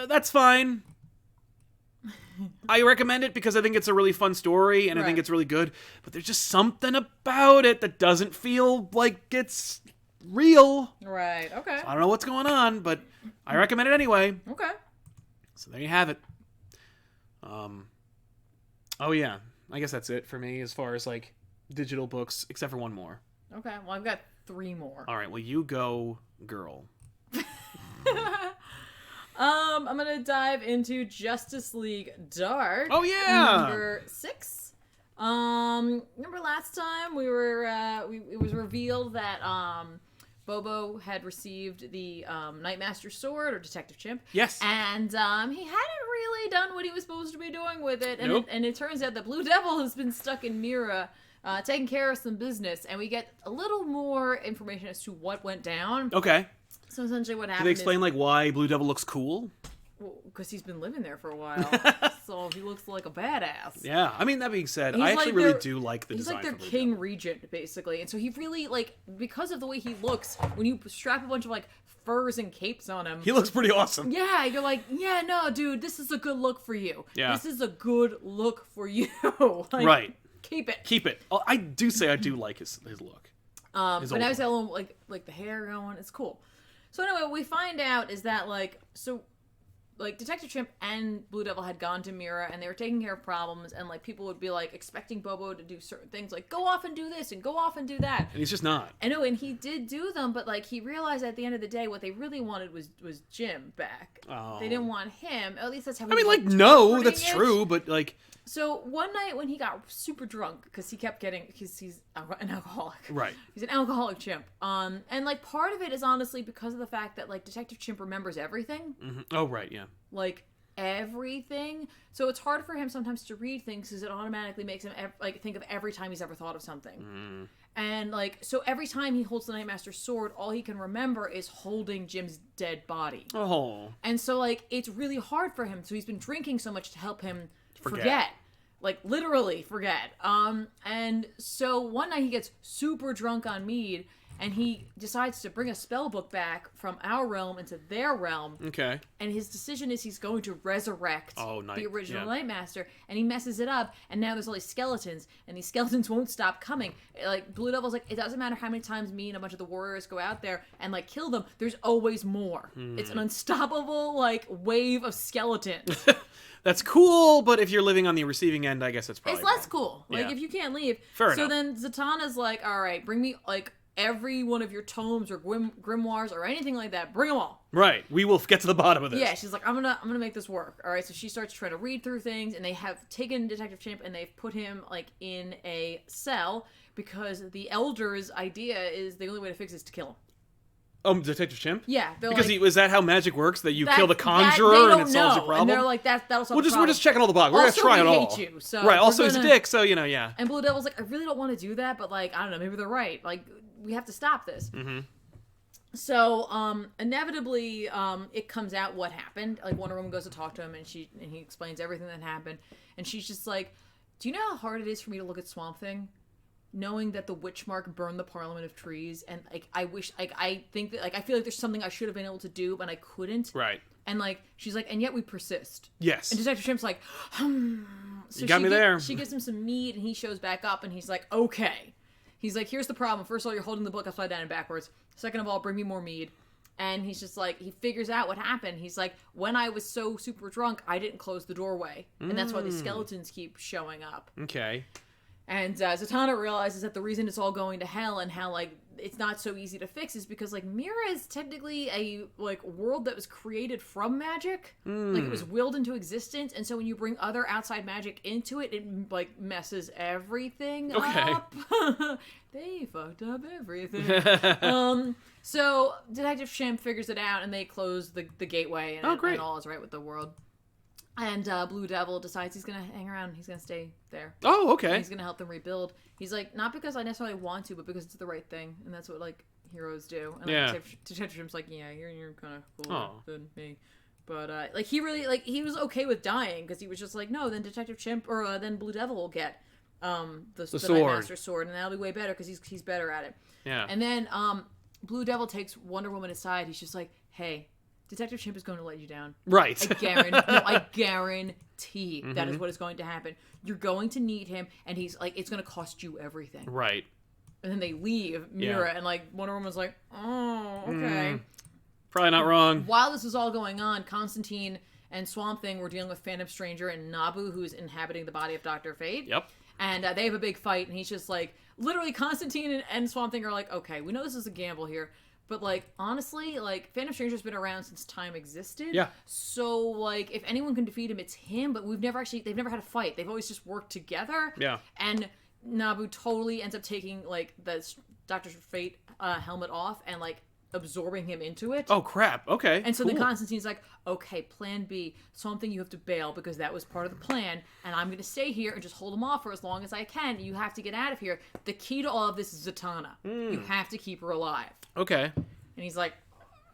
that's fine. I recommend it because I think it's a really fun story and I think it's really good. But there's just something about it that doesn't feel like it's real. Right. Okay. So I don't know what's going on, but I recommend it anyway. Okay. So there you have it. Oh yeah, I guess that's it for me as far as like digital books, except for one more. Okay. Well, I've got 3 more. All right. Well, you go, girl. I'm gonna dive into Justice League Dark. Oh yeah. Number 6. Remember last time we were it was revealed that Bobo had received the Nightmaster Sword, or Detective Chimp. Yes. And he hadn't really done what he was supposed to be doing with it. And, Nope. it turns out that Blue Devil has been stuck in Mira, taking care of some business. And we get a little more information as to what went down. Okay. So essentially what Did happened they explain like why Blue Devil looks cool? because he's been living there for a while. So he looks like a badass. Yeah. I mean, that being said, He's I actually like really their- do like the He's design like their for Blue king Devil. regent, basically. And so he really, like, because of the way he looks, when you strap a bunch of, like, furs and capes on him. He looks pretty awesome. Yeah, you're like, yeah, no, dude, this is a good look for you. Yeah. This is a good look for you. Like, Right. Keep it. Keep it. Oh, I do say I do like his look. But old now he's got a little, like the hair going. It's cool. So anyway, what we find out is that, like, Detective Chimp and Blue Devil had gone to Mira, and they were taking care of problems, and, like, people would be, like, expecting Bobo to do certain things, like, go off and do this, and go off and do that. And he's just not. I know, and he did do them, but, like, he realized at the end of the day what they really wanted was Jim back. Oh. They didn't want him. At least that's how I mean, was, like, no, interpreting that's it. true, but, like... So, one night when he got super drunk, because he kept getting... Because he's an alcoholic. Right. He's an alcoholic chimp. And, like, part of it is honestly because of the fact that, like, Detective Chimp remembers everything. Mm-hmm. Oh, right, yeah. Like, everything. So it's hard for him sometimes to read things because it automatically makes him, think of every time he's ever thought of something. And, like, so every time he holds the Nightmaster's sword, all he can remember is holding Jim's dead body. Oh. And so, like, it's really hard for him. So he's been drinking so much to help him forget. Like, literally forget. And so one night he gets super drunk on mead, and he decides to bring a spell book back from our realm into their realm. Okay. And his decision is he's going to resurrect the original Nightmaster. And he messes it up, and now there's all these skeletons, and these skeletons won't stop coming. Like, Blue Devil's like, it doesn't matter how many times me and a bunch of the warriors go out there and, like, kill them, there's always more. It's an unstoppable, like, wave of skeletons. That's cool, but if you're living on the receiving end, I guess it's probably It's less wrong. cool. Like, Yeah. if you can't leave. Fair so enough. then Zatanna's like, all right, bring me, like, every one of your tomes or grimoires or anything like that. Bring them all. Right. We will get to the bottom of this. Yeah, she's like, I'm gonna make this work. All right, so she starts trying to read through things, and they have taken Detective Chimp and they've put him, like, in a cell because the Elders' idea is the only way to fix it is to kill him. Detective Chimp? Yeah, they're Because like, is that how magic works? That you that- kill the that conjurer they and don't it solves your know. problem? And they're like, that'll solve the we're problem. just checking all the boxes. We're Also, gonna try we it all. hate you, so right. we're Also, he's a gonna- dick, so yeah. And Blue Devil's like, I really don't want to do that, but, like, I don't know, maybe they're right. Like, we have to stop this. Mm-hmm. So, inevitably, it comes out what happened. Like, Wonder Woman goes to talk to him, and he explains everything that happened. And she's just like, do you know how hard it is for me to look at Swamp Thing? Knowing that the witch mark burned the Parliament of Trees, and, like, I wish, like, I think that, like, I feel like there's something I should have been able to do, but I couldn't. Right. And, like, she's like, and yet we persist. Yes. And Detective Chimp's like, So You got me there. She gives him some meat, and he shows back up, and he's like, okay. He's like, here's the problem. First of all, you're holding the book upside down and backwards. Second of all, bring me more mead. And he's just like, he figures out what happened. He's like, when I was so super drunk, I didn't close the doorway. And that's why the skeletons keep showing up. Okay. And Zatanna realizes that the reason it's all going to hell and how, like, it's not so easy to fix is because, like, Mira is technically a, like, world that was created from magic. Like, it was willed into existence. And so when you bring other outside magic into it, it, like, messes everything up. They fucked up everything. So Detective Chimp figures it out, and they close the gateway, and, and all is right with the world. And Blue Devil decides he's going to hang around. He's going to stay there. Oh, okay. And he's going to help them rebuild. He's like, not because I necessarily want to, but because it's the right thing. And that's what, like, heroes do. And Detective Chimp's like, yeah, you're kind of cooler than me. But, like, he really, like, he was okay with dying because he was just like, no, then Detective Chimp, or then Blue Devil will get the sword. Nightmaster sword. And that'll be way better because he's better at it. Yeah. And then, Blue Devil takes Wonder Woman aside. He's just like, hey, Detective Chimp is going to let you down. Right. I guarantee that is what is going to happen. You're going to need him, and he's like, it's going to cost you everything. Right. And then they leave Mira, and like Wonder Woman's like, oh, okay. Probably not wrong. While this was all going on, Constantine and Swamp Thing were dealing with Phantom Stranger and Nabu, who's inhabiting the body of Dr. Fate. Yep. And they have a big fight, and he's just like, literally, Constantine and Swamp Thing are like, okay, we know this is a gamble here, but like, honestly, like, Phantom Stranger's been around since time existed. Yeah. So, like, if anyone can defeat him, it's him, but they've never had a fight. They've always just worked together. Yeah. And Nabu totally ends up taking, like, the Dr. Fate helmet off and, like, absorbing him into it. Oh, crap. Okay. And so then Constantine's like, okay, plan B, Something you have to bail because that was part of the plan, and I'm going to stay here and just hold him off for as long as I can. You have to get out of here. The key to all of this is Zatanna. You have to keep her alive. Okay. And he's like,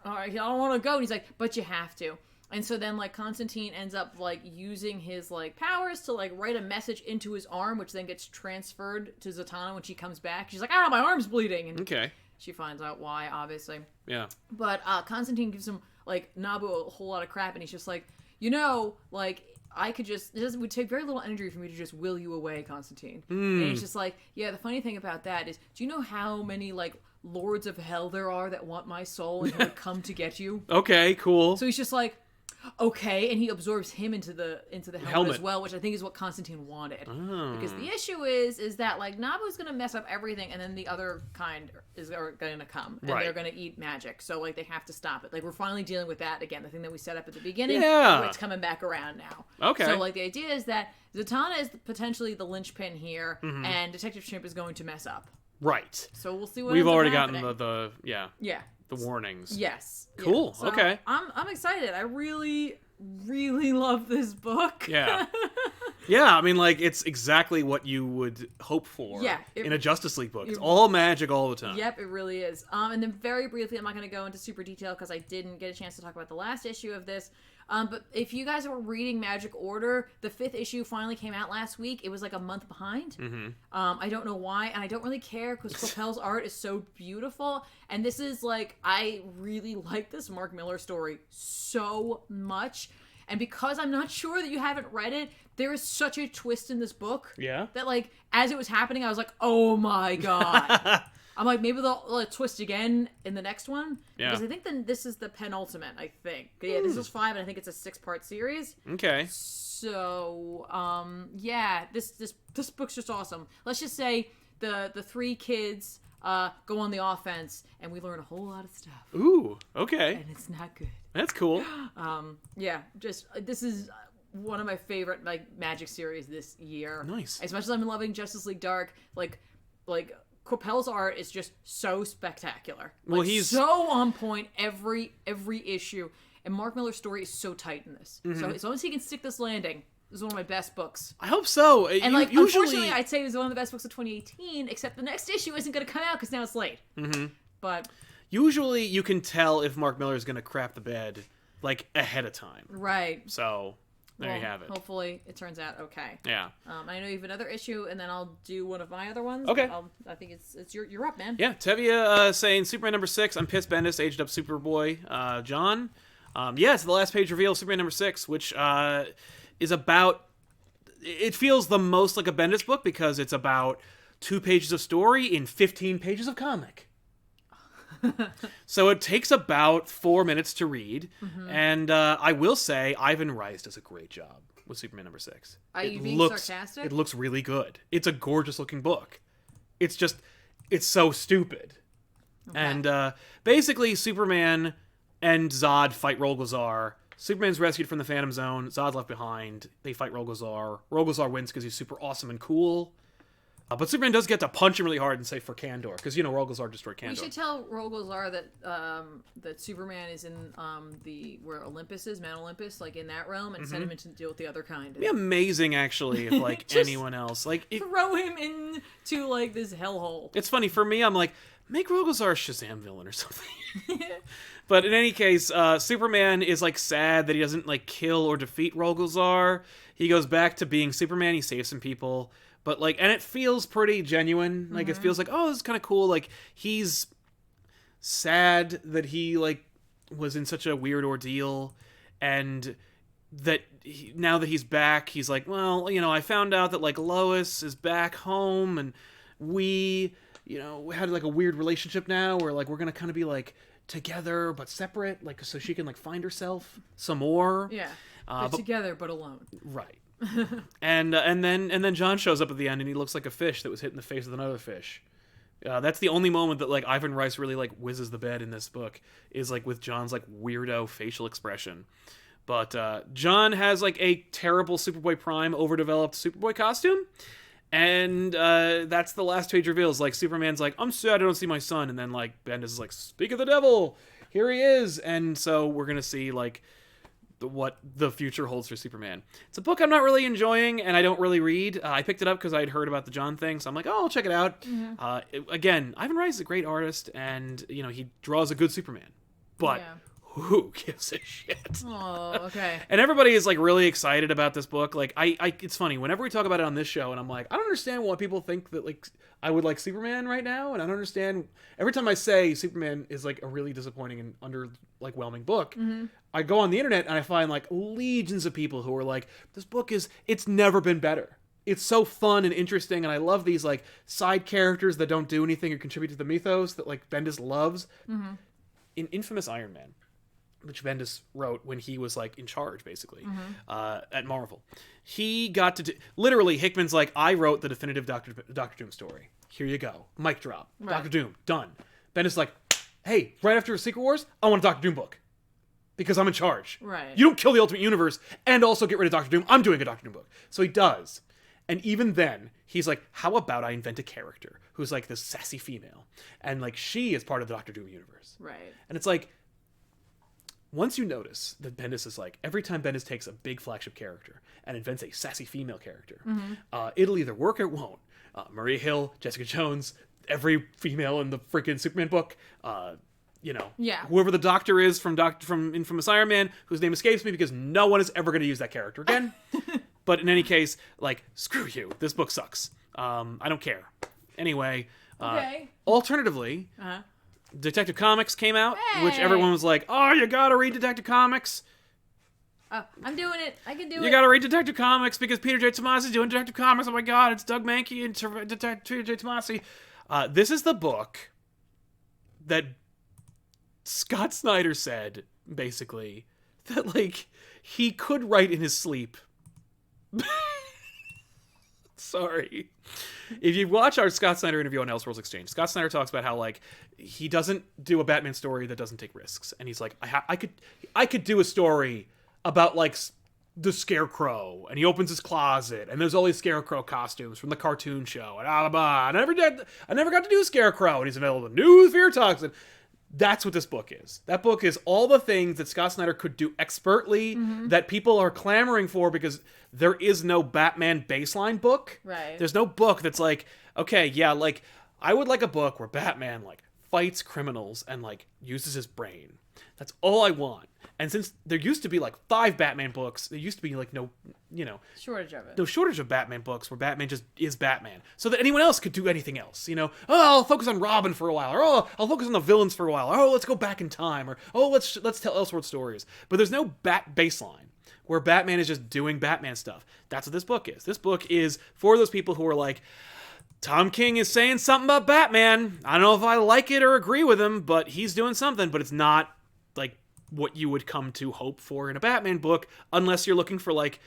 all right, I don't want to go. And he's like, but you have to. And so then, like, Constantine ends up, like, using his, like, powers to, like, write a message into his arm, which then gets transferred to Zatanna when she comes back. She's like, my arm's bleeding. And okay. She finds out why, obviously. Yeah. But Constantine gives him, like, Nabu a whole lot of crap, and he's just like, like, I could just... It would take very little energy for me to just will you away, Constantine. And he's just like, yeah, the funny thing about that is, do you know how many, like, lords of hell there are that want my soul and who would come to get you? Okay, cool. So he's just like, okay, and he absorbs him into the helmet as well, which I think is what Constantine wanted. Oh. Because the issue is that, like, Nabu's gonna mess up everything, and then the other kind are gonna come, and they're gonna eat magic. So, like, they have to stop it. Like, we're finally dealing with that again, the thing that we set up at the beginning. Yeah. It's coming back around now. Okay. So, like, the idea is that Zatanna is potentially the linchpin here, and Detective Chimp is going to mess up. Right. So we'll see what We've ends up already happening. gotten the warnings. Yes. Cool. Yeah. So okay. I'm excited. I really love this book. Yeah. Yeah, I mean, like, it's exactly what you would hope for in a Justice League book. It's all magic all the time. Yep, it really is. And then very briefly, I'm not going to go into super detail because I didn't get a chance to talk about the last issue of this. But if you guys were reading Magic Order, the 5th issue finally came out last week. It was like a month behind. I don't know why, and I don't really care because Coppell's art is so beautiful. And this is like, I really like this Mark Millar story so much. And because I'm not sure that you haven't read it, there is such a twist in this book. Yeah. That, like, as it was happening, I was like, oh my god. I'm like, maybe they'll twist again in the next one. Yeah. Because I think then this is the penultimate, I think. Yeah, this is 5, and I think it's a 6-part series. Okay. So, yeah, this book's just awesome. Let's just say the 3 kids go on the offense, and we learn a whole lot of stuff. Ooh, okay. And it's not good. That's cool. Yeah, just this is one of my favorite, like, Magic series this year. Nice. As much as I'm loving Justice League Dark, like Coppell's art is just so spectacular. Like, well, he's so on point every issue, and Mark Millar's story is so tight in this. So as long as he can stick this landing, this is one of my best books. I hope so. And unfortunately, I'd say it was one of the best books of 2018. Except the next issue isn't going to come out because now it's late. But usually, you can tell if Mark Millar is going to crap the bed like ahead of time. Right. So. There you have it. Hopefully it turns out okay. Yeah. I know you have another issue, and then I'll do one of my other ones. Okay. I think it's you're up, man. Yeah. Tevia saying Superman number 6. I'm Piss Bendis, aged up Superboy. John. It's the last page reveal of Superman number 6, which is about. It feels the most like a Bendis book because it's about 2 pages of story in 15 pages of comic. So it takes about 4 minutes to read, and I will say Ivan Reis does a great job with Superman number 6. Are you being sarcastic? It looks really good. It's a gorgeous looking book. It's so stupid. Okay. And basically Superman and Zod fight Rolgazar. Superman's rescued from the Phantom Zone. Zod's left behind. They fight Rolgazar. Rolgazar wins because he's super awesome and cool. But Superman does get to punch him really hard and say for Kandor, because, Rolgazar destroyed Kandor. We should tell Rolgazar that Superman is in where Olympus is, Mount Olympus, like in that realm, and send him in to deal with the other kind. It'd be amazing, actually, if, like, anyone else. Throw him into, like, this hellhole. It's funny, for me, I'm like, make Rolgazar a Shazam villain or something. But in any case, Superman is, like, sad that he doesn't, like, kill or defeat Rolgazar. He goes back to being Superman, he saves some people. But, like, and it feels pretty genuine. Like, it feels like, oh, this is kind of cool. Like, he's sad that he like was in such a weird ordeal, and that now that he's back, he's like, well, I found out that like Lois is back home, and we had like a weird relationship now where like we're gonna kind of be like together but separate, like so she can like find herself some more. Yeah, but together but alone. Right. and then John shows up at the end, and he looks like a fish that was hit in the face with another fish. That's the only moment that like Ivan Rice really like whizzes the bed in this book, is like with John's like weirdo facial expression. But John has like a terrible Superboy Prime overdeveloped Superboy costume, and that's the last page reveals. Like Superman's like, I'm sad I don't see my son, and then like Bendis is like, speak of the devil, here he is. And so we're gonna see like what the future holds for Superman. It's a book I'm not really enjoying, and I don't really read. I picked it up because I'd heard about the John thing, so I'm like, oh, I'll check it out. Again, Ivan Rice is a great artist, and he draws a good Superman, but who gives a shit? Oh, okay. And everybody is like really excited about this book. Like it's funny whenever we talk about it on this show, and I'm like, I don't understand why people think that like I would like Superman right now, and I don't understand. Every time I say Superman is like a really disappointing and underwhelming book, I go on the internet and I find like legions of people who are like, this book it's never been better. It's so fun and interesting, and I love these like side characters that don't do anything or contribute to the mythos that like Bendis loves. In Infamous Iron Man, which Bendis wrote when he was like in charge, basically, at Marvel. He got to literally Hickman's like, I wrote the definitive Doctor Doom story. Here you go, mic drop. Right. Doctor Doom done. Bendis like, hey, right after Secret Wars, I want a Doctor Doom book because I'm in charge. Right. You don't kill the Ultimate Universe and also get rid of Doctor Doom. I'm doing a Doctor Doom book. So he does. And even then, he's like, how about I invent a character who's like this sassy female, and like she is part of the Doctor Doom universe. Right. And it's like, once you notice that Bendis is like, every time Bendis takes a big flagship character and invents a sassy female character, it'll either work or it won't. Maria Hill, Jessica Jones, every female in the freaking Superman book, whoever the Doctor is from Infamous Iron Man, whose name escapes me because no one is ever going to use that character again. But in any case, like, screw you. This book sucks. I don't care. Anyway, alternatively, Detective Comics came out, which everyone was like, oh, you gotta read Detective Comics. I'm doing it. I can do it. You gotta read Detective Comics because Peter J. Tomasi is doing Detective Comics. Oh my god, it's Doug Mankey and Peter J. Tomasi. This is the book that Scott Snyder said, basically, that, like, he could write in his sleep. Sorry. If you watch our Scott Snyder interview on Elseworlds Exchange, Scott Snyder talks about how, like, he doesn't do a Batman story that doesn't take risks. And he's like, I could do a story about, like, the Scarecrow, and he opens his closet, and there's all these Scarecrow costumes from the cartoon show, and blah, blah, blah. I never got to do Scarecrow, and he's available to new Fear Toxin. That's what this book is. That book is all the things that Scott Snyder could do expertly, that people are clamoring for, because there is no Batman baseline book. Right. There's no book that's like, okay, yeah, like, I would like a book where Batman, like, fights criminals and, like, uses his brain. That's all I want. And since there used to be, like, 5 Batman books, there used to be, like, no shortage of it. No shortage of Batman books where Batman just is Batman. So that anyone else could do anything else, Oh, I'll focus on Robin for a while. Or, oh, I'll focus on the villains for a while. Or, oh, let's go back in time. Or, oh, let's tell Elseworld stories. But there's no Bat baseline where Batman is just doing Batman stuff. That's what this book is. This book is for those people who are like, Tom King is saying something about Batman. I don't know if I like it or agree with him, but he's doing something. But it's not, like, what you would come to hope for in a Batman book, unless you're looking for, like,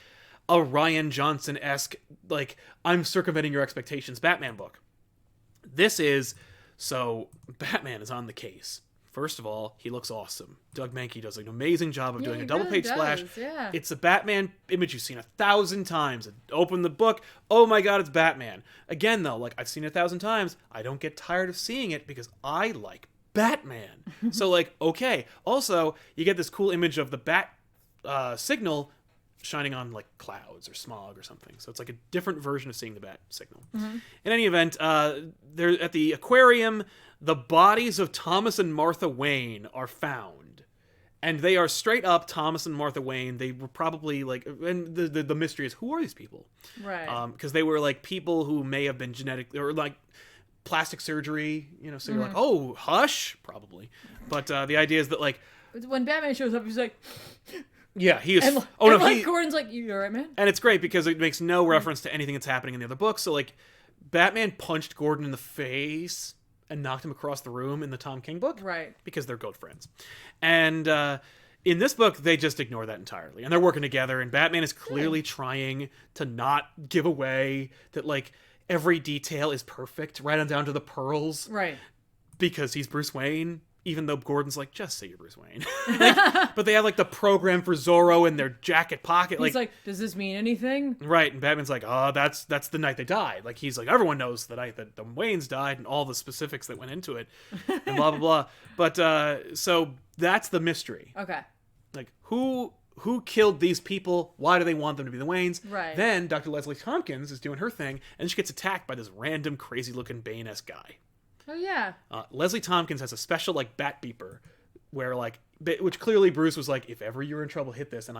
a Ryan Johnson-esque, like, I'm circumventing your expectations Batman book. This is, so Batman is on the case. First of all, he looks awesome. Doug Mankey does an amazing job of doing a double-page splash. Yeah. It's a Batman image you've seen 1,000 times. Open the book, oh my god, it's Batman. Again, though, like, I've seen it 1,000 times. I don't get tired of seeing it because I like Batman. So, like, okay. Also, you get this cool image of the Bat signal shining on, like, clouds or smog or something. So it's like a different version of seeing the Bat signal. In any event, they're at the aquarium. The bodies of Thomas and Martha Wayne are found. And they are straight up Thomas and Martha Wayne. They were probably, like, and the mystery is, who are these people? Right. Because they were, like, people who may have been genetic, or, like, plastic surgery, so you're like, oh, hush, probably. But the idea is that, like... When Batman shows up, he's like... Yeah, he is... Gordon's like, you all right, man? And it's great because it makes no reference to anything that's happening in the other books. So, like, Batman punched Gordon in the face and knocked him across the room in the Tom King book. Right. Because they're good friends. And in this book, they just ignore that entirely. And they're working together, and Batman is clearly trying to not give away that, like, every detail is perfect, right on down to the pearls. Right. Because he's Bruce Wayne. Even though Gordon's like, just say you're Bruce Wayne. But they have, like, the program for Zorro in their jacket pocket. He's like, does this mean anything? Right, and Batman's like, oh, that's the night they died. Like, he's like, everyone knows the night that the Waynes died and all the specifics that went into it. And blah, blah, blah. But, so that's the mystery. Okay. Like, who killed these people? Why do they want them to be the Waynes? Right. Then Dr. Leslie Thompkins is doing her thing, and she gets attacked by this random, crazy-looking Bane-esque guy. Oh, yeah. Leslie Thompkins has a special, like, bat beeper where, like, which clearly Bruce was like, if ever you're in trouble, hit this, and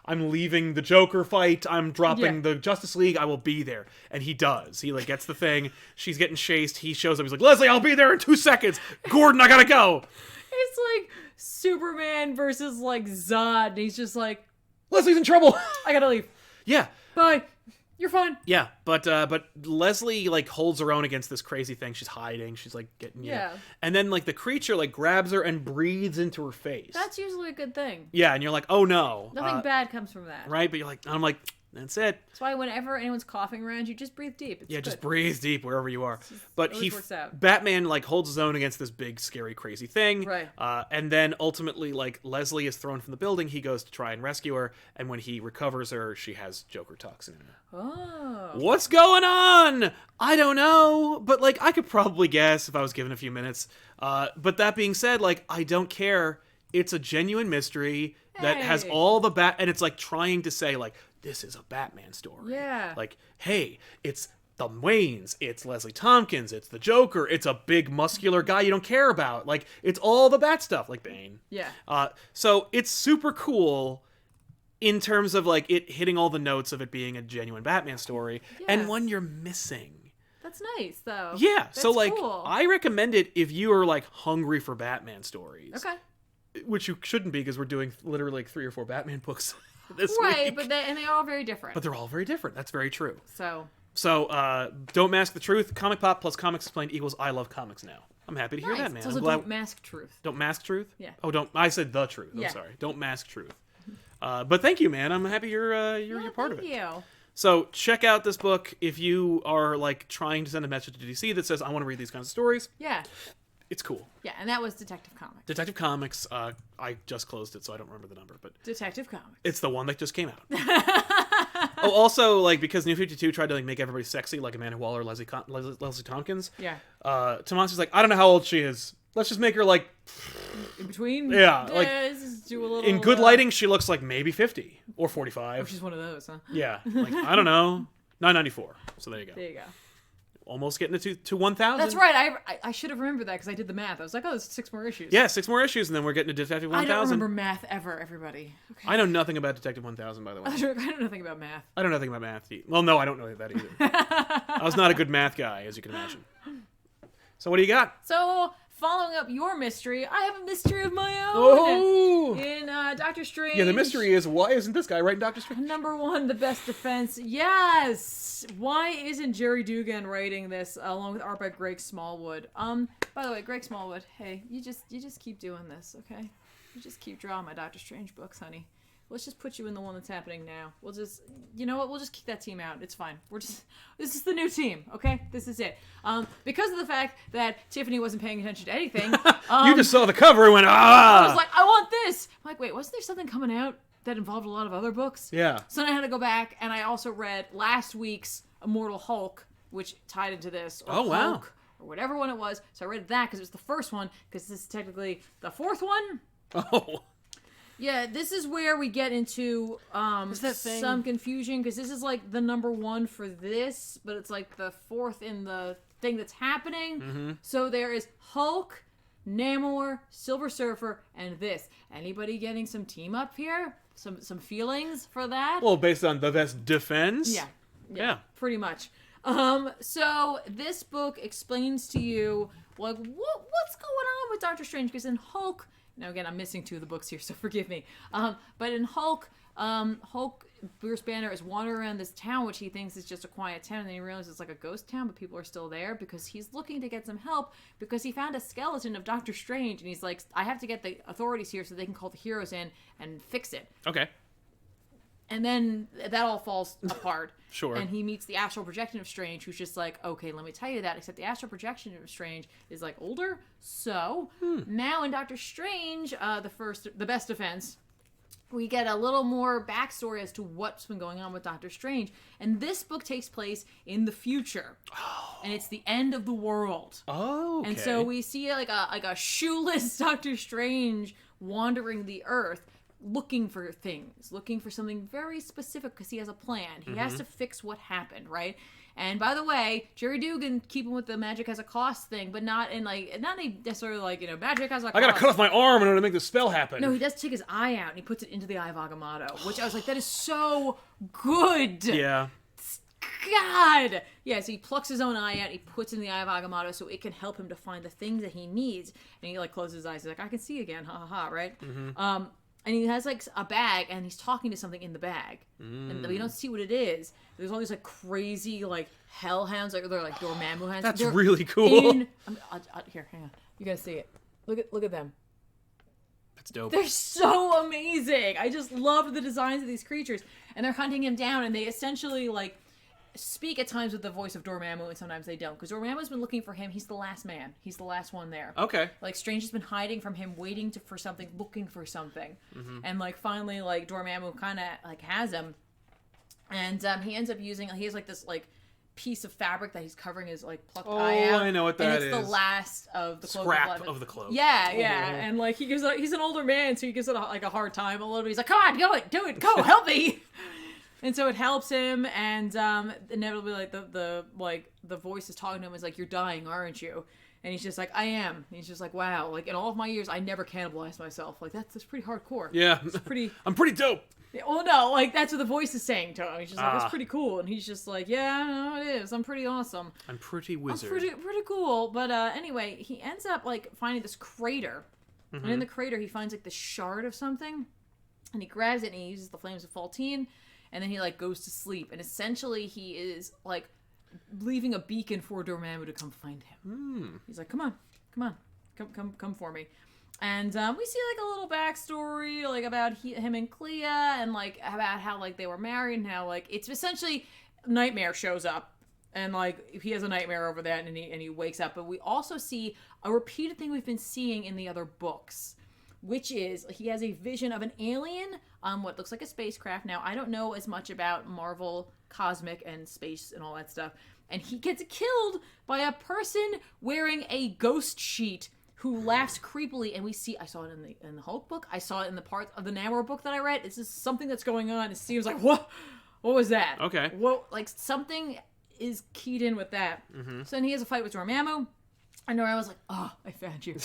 I'm leaving the Joker fight, I'm dropping the Justice League, I will be there. And he does. He, like, gets the thing, she's getting chased, he shows up, he's like, Leslie, I'll be there in 2 seconds! Gordon, I gotta go! It's like Superman versus, like, Zod, and he's just like, Leslie's in trouble! I gotta leave. Yeah. Bye. You're fine. Yeah, but Leslie, like, holds her own against this crazy thing. She's hiding. She's, like, getting... Yeah. And then, like, the creature, like, grabs her and breathes into her face. That's usually a good thing. Yeah, and you're like, oh, no. Nothing bad comes from that. Right? But you're like... I'm like, that's it. That's why whenever anyone's coughing around you, just breathe deep. It's good. Just breathe deep wherever you are. But works out. Batman, like, holds his own against this big, scary, crazy thing. Right. And then, ultimately, like, Leslie is thrown from the building. He goes to try and rescue her. And when he recovers her, she has Joker toxin in her. Oh. What's going on? I don't know. But, like, I could probably guess if I was given a few minutes. But that being said, like, I don't care. It's a genuine mystery that has all the and it's, like, trying to say, like, this is a Batman story. Yeah. Like, hey, it's the Waynes, it's Leslie Thompkins, it's the Joker, it's a big muscular guy you don't care about. Like, it's all the Bat stuff, like Bane. Yeah. So it's super cool in terms of, like, it hitting all the notes of it being a genuine Batman story, and one you're missing. That's nice, though. Yeah. That's so, like, cool. I recommend it if you are, like, hungry for Batman stories. Okay. Which you shouldn't be, because we're doing literally, like, 3 or 4 Batman books this week. But and they're all very different. But they're all very different. That's very true. So, Don't Mask the Truth. Comic Pop plus Comics Explained equals I Love Comics Now. I'm happy to hear that, man. It's also Don't Mask Truth. Don't Mask Truth? Yeah. Oh, I said the truth. I'm sorry. Don't Mask Truth. But thank you, man. I'm happy you're part of it. Thank you. So check out this book if you are, like, trying to send a message to DC that says, I want to read these kinds of stories. Yeah. It's cool. Yeah, and that was Detective Comics. Detective Comics, I just closed it, so I don't remember the number, but... Detective Comics. It's the one that just came out. Oh, also, like, because New 52 tried to, like, make everybody sexy, like Amanda Waller, Leslie Thompkins. Yeah. Tomonski's like, I don't know how old she is. Let's just make her, like... In between? Yeah, like... Let's just do a little... In good lighting, she looks like maybe 50. Or 45. Oh, she's one of those, huh? Yeah. Like, I don't know. 994. So there you go. There you go. Almost getting it to 1,000. That's right. I should have remembered that because I did the math. I was like, oh, there's 6 more issues. Yeah, 6 more issues, and then we're getting to Detective 1,000. I don't remember math ever, everybody. Okay. I know nothing about Detective 1,000, by the way. I know nothing about math. I know nothing about math. Well, no, I don't know that either. I was not a good math guy, as you can imagine. So what do you got? So, following up your mystery, I have a mystery of my own. Oh! In Doctor Strange. Yeah, the mystery is, why isn't this guy writing Doctor Strange? Number 1, the best defense. Yes! Why isn't Jerry Dugan writing this along with art by Greg Smallwood? By the way, Greg Smallwood, hey, you just keep doing this, okay? You just keep drawing my Doctor Strange books, honey. Let's just put you in the one that's happening now. We'll just, you know what? We'll just kick that team out. It's fine. This is the new team, okay? This is it. Because of the fact that Tiffany wasn't paying attention to anything. You just saw the cover and went, ah! I was like, I want this! I'm like, wait, wasn't there something coming out that involved a lot of other books? Yeah. So then I had to go back, and I also read last week's Immortal Hulk, which tied into this. Or wow. Hulk, or whatever one it was. So I read that because it was the first one, because this is technically the 4th one. Oh. Yeah, this is where we get into some confusion, because this is like the number 1 for this, but it's like the 4th in the thing that's happening. Mm-hmm. So there is Hulk, Namor, Silver Surfer, and this. Anybody getting some team up here? Some feelings for that? Well, based on the best defense? Yeah, pretty much. So this book explains to you like what's going on with Doctor Strange, because in Hulk, now again I'm missing 2 of the books here, so forgive me. But in Hulk, Bruce Banner is wandering around this town, which he thinks is just a quiet town, and then he realizes it's like a ghost town, but people are still there because he's looking to get some help because he found a skeleton of Doctor Strange, and he's like, I have to get the authorities here so they can call the heroes in and fix it. Okay. And then that all falls apart. Sure. And he meets the astral projection of Strange, who's just like, okay, let me tell you that. Except the astral projection of Strange is like older. So now in Doctor Strange, the best defense, we get a little more backstory as to what's been going on with Doctor Strange. And this book takes place in the future. Oh. And it's the end of the world. Oh, okay. And so we see like a shoeless Doctor Strange wandering the earth, looking for things, looking for something very specific because he has a plan. He has to fix what happened, right? And by the way, Jerry Dugan keeping with the magic has a cost thing, but not necessarily like, magic has a cost. I gotta cut off my arm in order to make the spell happen. No, he does take his eye out and he puts it into the eye of Agamotto, which I was like, that is so good. Yeah. God! Yeah, so he plucks his own eye out, he puts it in the eye of Agamotto so it can help him to find the things that he needs. And he like closes his eyes, he's like, I can see again, ha ha ha, right? And he has like a bag, and he's talking to something in the bag, and we don't see what it is. There's all these like crazy like hellhounds, like they're like Dormammu hounds. That's they're really cool. Here, hang on, you gotta see it. Look at them. That's dope. They're so amazing. I just love the designs of these creatures, and they're hunting him down, and they essentially like speak at times with the voice of Dormammu, and sometimes they don't, because Dormammu's been looking for him. He's the last man. He's the last one there. Okay. Like Strange has been hiding from him, waiting for something, looking for something, and like finally, like Dormammu kind of like has him, and he ends up using. He has like this like piece of fabric that he's covering his like plucked eye out. I know what that is. And it's the last of the scrap of the cloak. Yeah, and like he's an older man, so he gives it like a hard time a little bit. He's like, "Come on, do it, go, help me." And so it helps him, and inevitably, like the voice is talking to him. Is like, "You're dying, aren't you?" And he's just like, "I am." And he's just like, "Wow!" Like in all of my years, I never cannibalized myself. Like that's pretty hardcore. Yeah, it's pretty. I'm pretty dope. Well, no, like that's what the voice is saying to him. He's just like, "That's pretty cool," and he's just like, "Yeah, no, it is. I'm pretty awesome. I'm pretty wizard. I'm pretty cool." But anyway, he ends up like finding this crater, and in the crater he finds like this shard of something, and he grabs it and he uses the flames of Faltine. And then he like goes to sleep, and essentially he is like leaving a beacon for Dormammu to come find him. He's like, "Come on, come for me." And we see like a little backstory like about him and Clea, and like about how like they were married, and how like it's essentially Nightmare shows up, and like he has a nightmare over that, and he wakes up. But we also see a repeated thing we've been seeing in the other books, which is he has a vision of an alien on what looks like a spacecraft. Now, I don't know as much about Marvel, cosmic, and space and all that stuff. And he gets killed by a person wearing a ghost sheet who laughs creepily. And we see, I saw it in the Hulk book. I saw it in the parts of the Namor book that I read. This is something that's going on. It seems like, what was that? Okay. Well, like something is keyed in with that. So then he has a fight with Dormammu. And Dormammu's like, "Oh, I found you."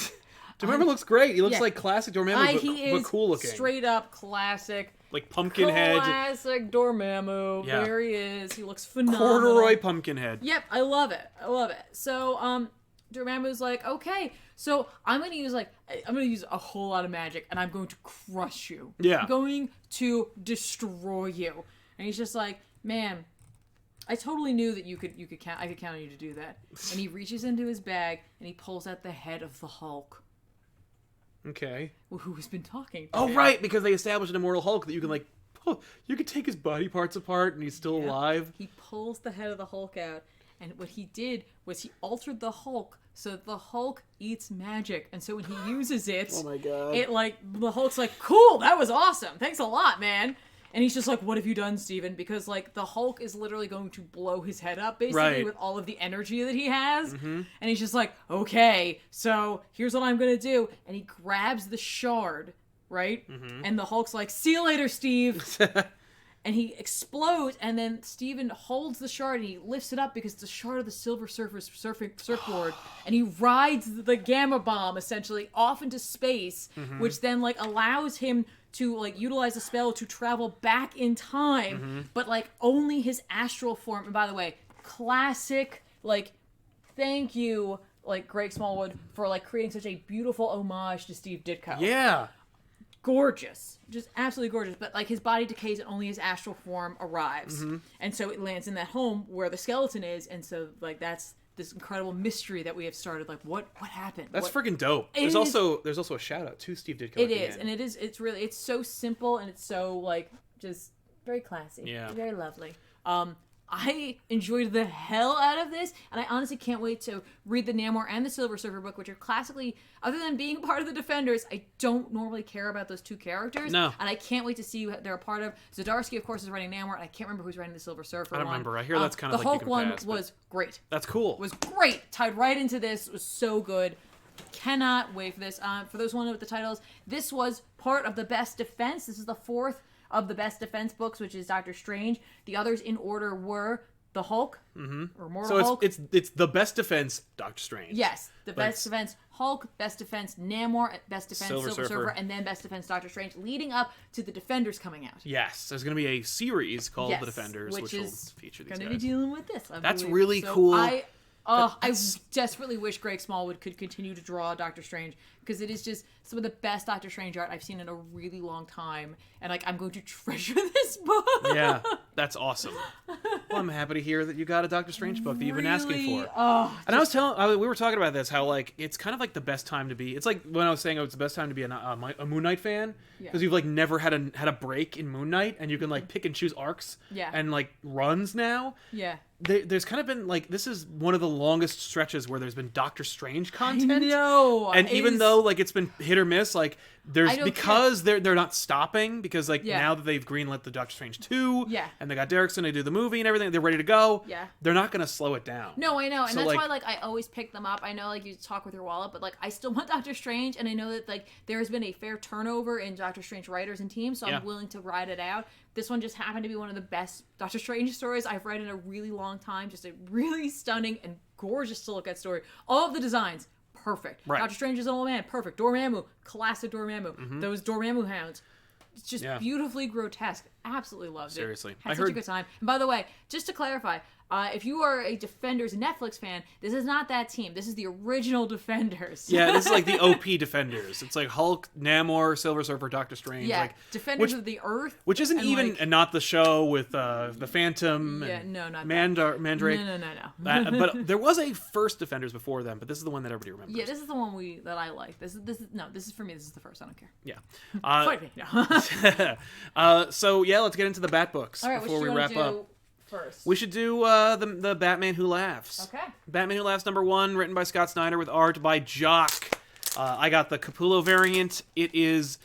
Dormammu looks great. He looks like classic Dormammu, but cool looking. Straight up classic. Like Pumpkinhead. Classic Dormammu. Yeah. There he is. He looks phenomenal. Corduroy Pumpkinhead. Yep, I love it. So, Dormammu's like, "Okay, so I'm gonna use a whole lot of magic, and I'm going to crush you. Yeah. I'm going to destroy you." And he's just like, "Man, I totally knew that I could count on you to do that." And he reaches into his bag and he pulls out the head of the Hulk. Okay. Well, who has been talking to Oh, him. right, because they established an immortal Hulk that you can, like, you can take his body parts apart and he's still alive. He pulls the head of the Hulk out, and what he did was he altered the Hulk so that the Hulk eats magic. And so when he uses it, Oh my God. it, like, the Hulk's like, "Cool, that was awesome. Thanks a lot, man." And he's just like, "What have you done, Steven?" Because, like, the Hulk is literally going to blow his head up, basically, with all of the energy that he has. And he's just like, "Okay, so here's what I'm going to do." And he grabs the shard, right? And the Hulk's like, "See you later, Steve." And he explodes, and then Steven holds the shard, and he lifts it up because it's a shard of the Silver Surfer's surfboard, and he rides the gamma bomb, essentially, off into space, which then, like, allows him to, like, utilize a spell to travel back in time, but, like, only his astral form. And by the way, classic, like, thank you, like, Greg Smallwood for, like, creating such a beautiful homage to Steve Ditko. Yeah. Gorgeous. Just absolutely gorgeous. But, like, his body decays and only his astral form arrives. Mm-hmm. And so it lands in that home where the skeleton is. And so, like, that's this incredible mystery that we have started. Like, what happened? That's freaking dope. There's also a shout out to Steve Ditko. It is. And it's so simple and it's so, like, just very classy. Yeah. Very lovely. I enjoyed the hell out of this, and I honestly can't wait to read the Namor and the Silver Surfer book, which are classically, other than being part of the Defenders, I don't normally care about those two characters. No. And I can't wait to see who they're a part of. Zdarsky, of course, is writing Namor, and I can't remember who's writing the Silver Surfer I don't one. remember. I hear that's kind of the like Hulk you can one pass, was great. That's cool. Was great. Tied right into this. Was so good. Cannot wait for this. For those who want to know what the title is, this was part of the Best Defense. This is the fourth of the Best Defense books, which is Doctor Strange. The others in order were the Hulk, or Mortal Hulk. So it's the Best Defense, Doctor Strange. Yes, the Best Defense Hulk, Best Defense Namor, Best Defense Silver Silver Surfer. Surfer, and then Best Defense Doctor Strange, leading up to the Defenders coming out. Yes, there's going to be a series called Yes, The Defenders, which will feature these going to guys. be dealing with this. That's believe. really So cool. I desperately wish Greg Smallwood could continue to draw Doctor Strange, because it is just some of the best Doctor Strange art I've seen in a really long time, and like I'm going to treasure this book. Yeah, that's awesome. Well, I'm happy to hear that you got a Doctor Strange book that you've been asking for. And we were talking about this, how like it's kind of like the best time to be. It's like when I was saying it's the best time to be a Moon Knight fan, because you've like never had a break in Moon Knight, and you can like pick and choose arcs and like runs now. Yeah. There's kind of been like, this is one of the longest stretches where there's been Doctor Strange content. I know. And even though like it's been hit or miss, like there's because they're not stopping, because like now that they've greenlit the Doctor Strange 2 and they got Derrickson to do the movie and everything, they're ready to go. Yeah. They're not gonna slow it down. No, I know. And So, that's like, why like I always pick them up. I know like you talk with your wallet, but like I still want Doctor Strange, and I know that like there has been a fair turnover in Doctor Strange writers and teams, so I'm willing to ride it out. This one just happened to be one of the best Doctor Strange stories I've read in a really long time. Just a really stunning and gorgeous to look at story. All of the designs, perfect. Right. Doctor Strange is an old man, perfect. Dormammu, classic Dormammu. Those Dormammu hounds, it's just beautifully grotesque. Absolutely loved it. Seriously. Had such a good time. And by the way, just to clarify, if you are a Defenders Netflix fan, this is not that team. This is the original Defenders. Yeah, this is like the OP Defenders. It's like Hulk, Namor, Silver Surfer, Doctor Strange. Yeah, like, Defenders of the Earth. Which isn't and even, like, and not the show with the Phantom. Yeah, and no, not Mandrake. No. But there was a first Defenders before them, but this is the one that everybody remembers. Yeah, this is the one that I like. This is for me. This is the first. I don't care. Yeah. Fight me. No. So yeah, let's get into the Bat books All right, before we wrap up. First. We should do the Batman Who Laughs. Okay. Batman Who Laughs #1, written by Scott Snyder with art by Jock. I got the Capullo variant. It is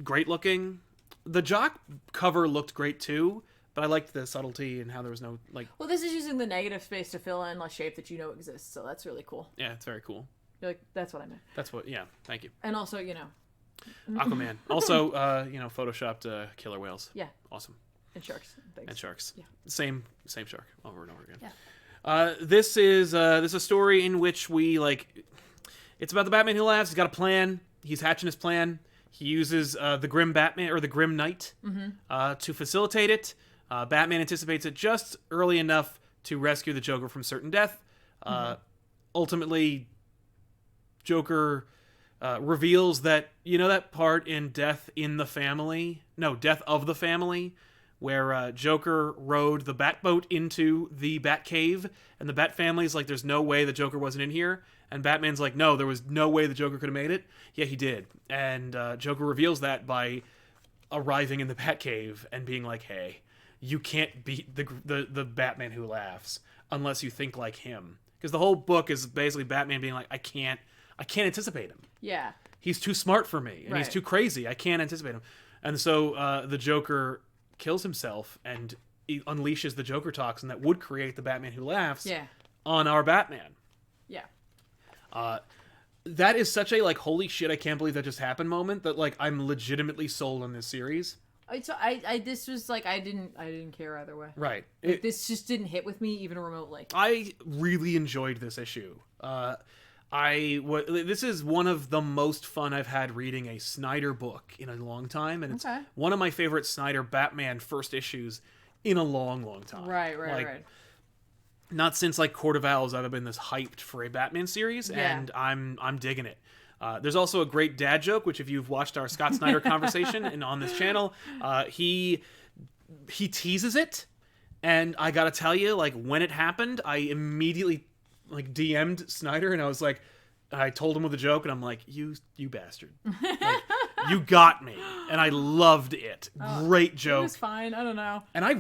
great looking. The Jock cover looked great too, but I liked the subtlety and how there was no like. Well, this is using the negative space to fill in a shape that you know exists, so that's really cool. Yeah, it's very cool. You're like, that's what I meant. That's what. Yeah, thank you. And also, you know. Aquaman. Also, photoshopped killer whales. Yeah. Awesome. And sharks. And things. And sharks. Yeah. Same shark over and over again. Yeah. This is a story in which we it's about the Batman Who Laughs. He's got a plan. He's hatching his plan. He uses the Grim Batman or the Grim Knight to facilitate it. Batman anticipates it just early enough to rescue the Joker from certain death. Ultimately, Joker reveals that, that part in Death of the Family, where Joker rode the Batboat into the Batcave, and the Bat family's like, there's no way the Joker wasn't in here. And Batman's like, no, there was no way the Joker could have made it. Yeah, he did. And Joker reveals that by arriving in the Batcave and being like, hey, you can't beat the Batman Who Laughs unless you think like him. Because the whole book is basically Batman being like, I can't anticipate him. Yeah. He's too smart for me, and he's too crazy. I can't anticipate him. And so the Joker kills himself and he unleashes the Joker toxin that would create the Batman Who Laughs on our Batman. Yeah. That is such a holy shit, I can't believe that just happened moment that I'm legitimately sold on this series. This was I didn't care either way. Right. This just didn't hit with me even remotely. I really enjoyed this issue. This is one of the most fun I've had reading a Snyder book in a long time, and it's one of my favorite Snyder Batman first issues in a long, long time. Right. Not since like Court of Owls I've been this hyped for a Batman series, and I'm digging it. There's also a great dad joke, which if you've watched our Scott Snyder conversation and on this channel, he teases it, and I gotta tell you, like when it happened, I immediately like DM'd Snyder, and I was like, I told him with a joke, and I'm like, you bastard, like, you got me, and I loved it. Great joke. It was fine. I don't know. And it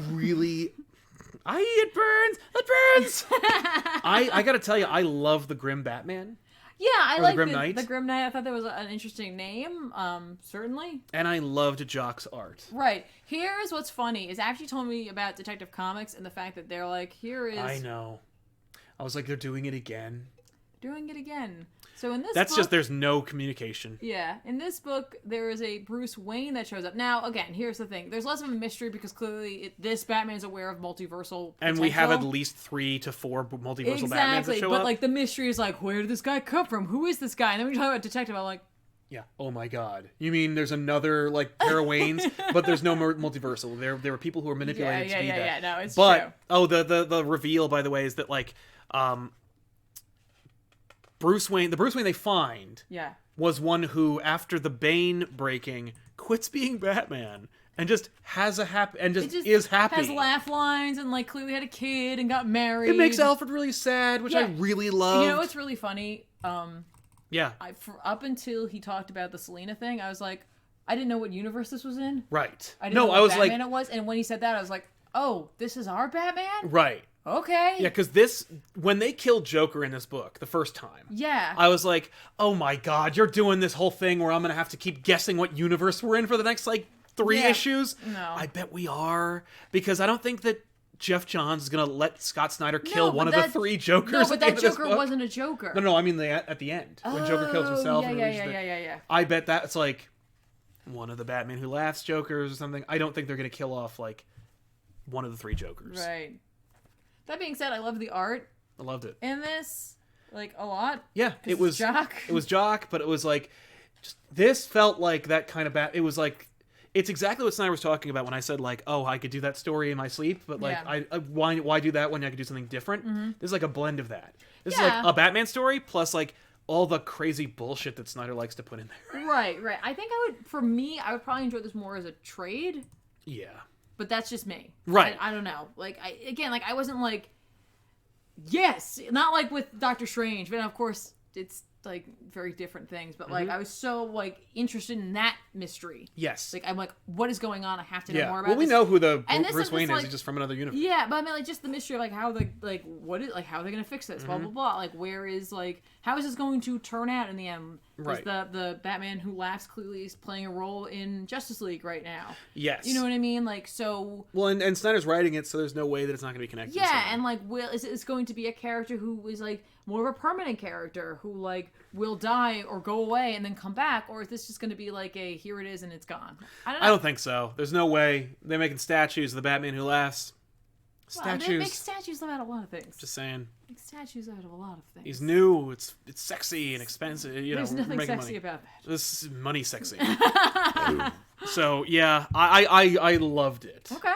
burns. I gotta tell you, I love the Grim Batman. Yeah, I Or like the Grim Knight. The Grim Knight. I thought that was an interesting name. Certainly. And I loved Jock's art. Right. Here's what's funny is After you told me about Detective Comics and the fact that they're like, here is I know. I was like, they're doing it again. doing it again. So in this That's book, just there's no communication. Yeah, in this book, there is a Bruce Wayne that shows up. Now, again, here's the thing. There's less of a mystery because clearly this Batman's aware of multiversal And we have potential. at least 3 to 4 multiversal Batmans that Exactly, show but up. like the mystery is like, where did this guy come from? Who is this guy? And then when you talk about Detective, I'm like, Yeah. Oh my God. You mean there's another like pair of Waynes, but there's no multiversal. There were people who were manipulated to be that. yeah. No, it's but true. the reveal, by the way, is that like Bruce Wayne, the Bruce Wayne they find, Yeah. was one who, after the Bane breaking, quits being Batman and just has a is happy. Has laugh lines and like clearly had a kid and got married. It makes Alfred really sad, which I really love. You know what's really funny? Yeah. Up until he talked about the Selena thing, I was like, I didn't know what universe this was in. Right. I didn't know what I was Batman like, it was, and when he said that, I was like, oh, this is our Batman? right. Okay. Yeah, because when they killed Joker in this book the first time, Yeah. I was like, oh my God, you're doing this whole thing where I'm going to have to keep guessing what universe we're in for the next, like, 3 issues. No. I bet we are, because I don't think that Jeff Johns is going to let Scott Snyder kill one of the 3 Jokers. No, but at the end that of this Joker book. wasn't a Joker. No, I mean at the end, when Joker kills himself. Yeah. I bet that's, like, one of the Batman Who Laughs Jokers or something. I don't think they're going to kill off, like, one of the 3 Jokers. Right. That being said, I love the art I loved it. in this, like, a lot. Yeah, it was Jock. It was Jock, but it was like, just this felt like that kind of it was like, it's exactly what Snyder was talking about when I said like, oh, I could do that story in my sleep, but like, Yeah. why do that when I could do something different? Mm-hmm. This is like a blend of that. This is Yeah. like a Batman story plus like all the crazy bullshit that Snyder likes to put in there. Right. I think I would probably enjoy this more as a trade, Yeah. but that's just me. Right. I don't know. Like, I wasn't like, yes, not like with Doctor Strange, but of course it's like very different things, but like I was so like interested in that mystery. Yes. Like I'm like, what is going on? I have to know more about well, we this. know who the And this Bruce is Wayne like- is. He's just from another universe. Yeah, but I mean like just the mystery of like how how are they gonna fix this? Mm-hmm. Blah blah blah. Like where is like how is this going to turn out in the end? Right. Is the Batman Who Laughs clearly is playing a role in Justice League right now. Yes. You know what I mean? Like so. Well, and Snyder's writing it, so there's no way that it's not going to be connected. Yeah, somehow. and like is it's going to be a character who is like more of a permanent character who like will die or go away and then come back, or is this just going to be like a here it is and it's gone? I don't know. I don't think so. There's no way. They're making statues of the Batman Who Laughs. Well, Statues. they make statues out of a lot of things. Just saying. Make statues out of a lot of things. He's new. It's sexy and expensive. You There's know, nothing making sexy money. about that. This is money sexy. So yeah, I loved it. Okay.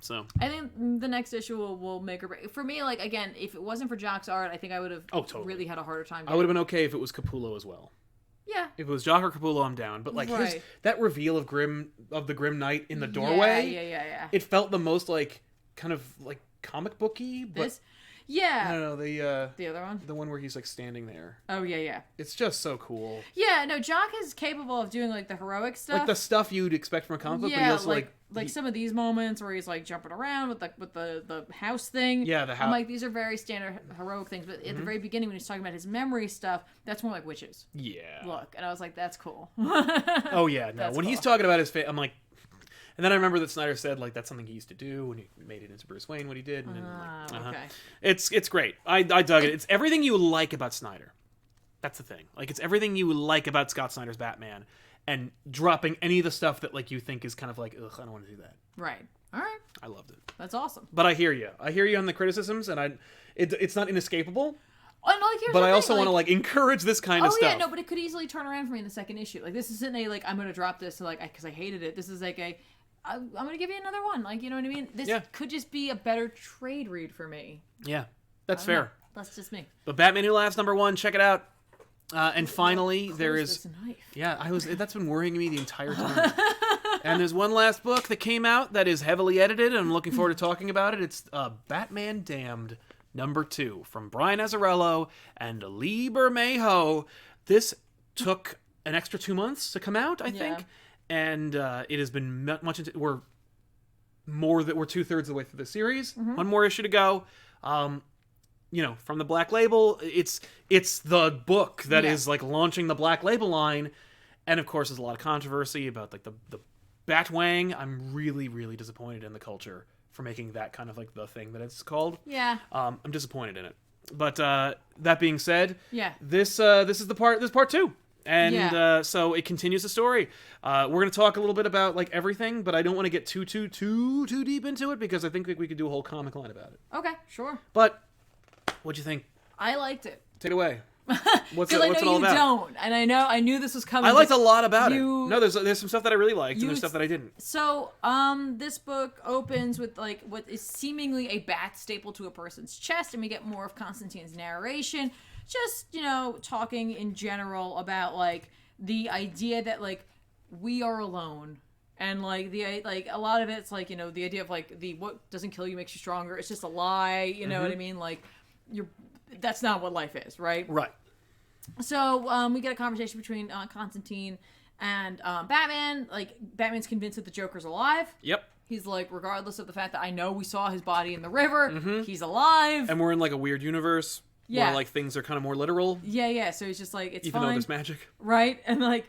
So I think the next issue will make or break. For me, like, again, if it wasn't for Jock's art, I think I would have totally. really had a harder time. I would have been okay if it was Capullo as well. Yeah. If it was Jock or Capullo, I'm down. But like Right. that reveal of the Grim Knight in the doorway. Yeah. It felt the most like kind of like comic booky. But This? Yeah. no, the other one? the one where he's like standing there. Oh, yeah. It's just so cool. Yeah, no, Jock is capable of doing, like, the heroic stuff. Like the stuff you'd expect from a comic book, but he Yeah, also like some of these moments where he's like jumping around with the house thing. Yeah, the I'm house. like, these are very standard heroic things, but at the very beginning when he's talking about his memory stuff, that's more like witches. Yeah. Look, and I was like, that's cool. Oh yeah, no. That's When he's cool. talking about his face, I'm like, and then I remember that Snyder said like that's something he used to do when he made it into Bruce Wayne. What he did, and then, like, Okay. It's great. I dug it. It's everything you like about Snyder. That's the thing. Like it's everything you like about Scott Snyder's Batman, and dropping any of the stuff that like you think is kind of like ugh, I don't want to do that. Right. All right. I loved it. That's awesome. But I hear you. I hear you on the criticisms, and it's not inescapable. Oh, no, like, here's But the I thing, also want to like encourage this kind of Oh stuff. yeah, no, but it could easily turn around for me in the second issue. Like this isn't a like I'm gonna drop this like because I hated it. This is like a I'm gonna give you another one. Like, you know what I mean? This could just be a better trade read for me. Yeah, that's fair. Know. That's just me. But Batman Who Laughs #1, check it out. And finally, there is... This knife. Yeah, that's been worrying me the entire time. And there's one last book that came out that is heavily edited, and I'm looking forward to talking about it. It's Batman Damned #2 from Brian Azzarello and Lee Bermejo. This took an extra 2 months to come out, I think. And it has been much into... We're 2/3 of the way through the series. One more issue to go. You know, from the Black Label, it's the book that is like launching the Black Label line, and of course there's a lot of controversy about like the Batwang. I'm really, really disappointed in the culture for making that kind of like the thing that it's called. Yeah. I'm disappointed in it. But that being said, this is part 2. And so it continues the story. We're going to talk a little bit about like everything, but I don't want to get too deep into it because I think we could do a whole comic line about it. Okay, sure. But what'd you think? I liked it. Take it away. What's it all about? Don't, and I knew this was coming. I liked a lot about it. No, there's some stuff that I really liked, and there's stuff that I didn't. So, this book opens with like what is seemingly a bat stapled to a person's chest, and we get more of Constantine's narration. Just, you know, talking in general about like the idea that like we are alone. And like a lot of it's like, you know, the idea of like the what doesn't kill you makes you stronger. It's just a lie. You know what I mean? Like that's not what life is, right? Right. So we get a conversation between Constantine and Batman. Like Batman's convinced that the Joker's alive. Yep. He's like, regardless of the fact that I know we saw his body in the river, he's alive. And we're in like a weird universe where like things are kind of more literal. Yeah. So he's just like, it's even fine. Though there's magic. Right. And like,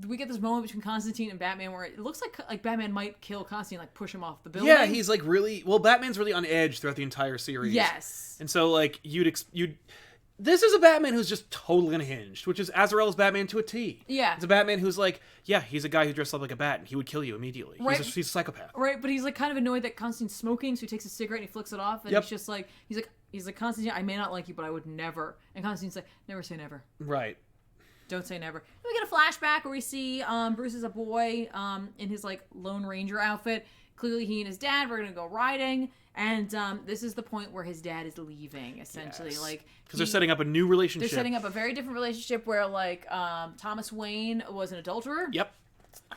we get this moment between Constantine and Batman where it looks like Batman might kill Constantine, like push him off the building. Yeah, he's like Batman's really on edge throughout the entire series. Yes. And so like this is a Batman who's just totally unhinged, which is Azzarello's Batman to a T. Yeah. It's a Batman who's like, yeah, he's a guy who dressed up like a bat, and he would kill you immediately. Right. He's a psychopath. Right, but he's like kind of annoyed that Constantine's smoking, so he takes a cigarette and he flicks it off, and he's just like, he's like, Constantine, I may not like you, but I would never. And Constantine's like, never say never. Right. Don't say never. And we get a flashback where we see Bruce as a boy in his like Lone Ranger outfit. Clearly he and his dad were going to go riding. And this is the point where his dad is leaving, essentially. Yes. Like because they're setting up a new relationship. They're setting up a very different relationship where like Thomas Wayne was an adulterer. Yep.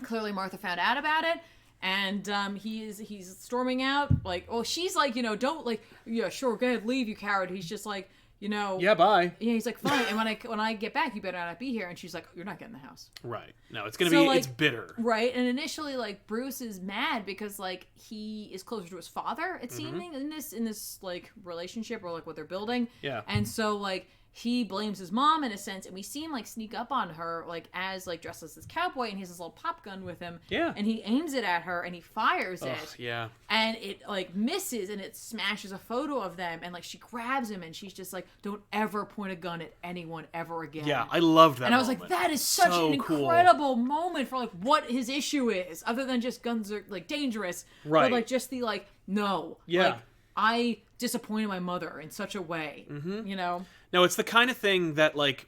Clearly Martha found out about it. And he's storming out. Like, well, she's like, you know, don't like, yeah, sure, go ahead, leave, you coward. He's just like, you know, yeah, bye. Yeah, he's like, fine. And when I get back, you better not be here. And she's like, you're not getting the house. Right. No, it's gonna be like, it's bitter. Right. And initially, like Bruce is mad because like he is closer to his father. It's seeming in this like relationship or like what they're building. Yeah. And so like he blames his mom in a sense, and we see him like sneak up on her like as like dressed as this cowboy, and he has this little pop gun with him. Yeah. And he aims it at her and he fires it. Yeah. And it like misses and it smashes a photo of them, and like she grabs him and she's just like, don't ever point a gun at anyone ever again. Yeah, I loved that. And I was like, that is such an incredible moment for like what his issue is, other than just guns are like dangerous. Right. But like just the like, no. Yeah. Like, I disappointed my mother in such a way. You know? No, it's the kind of thing that like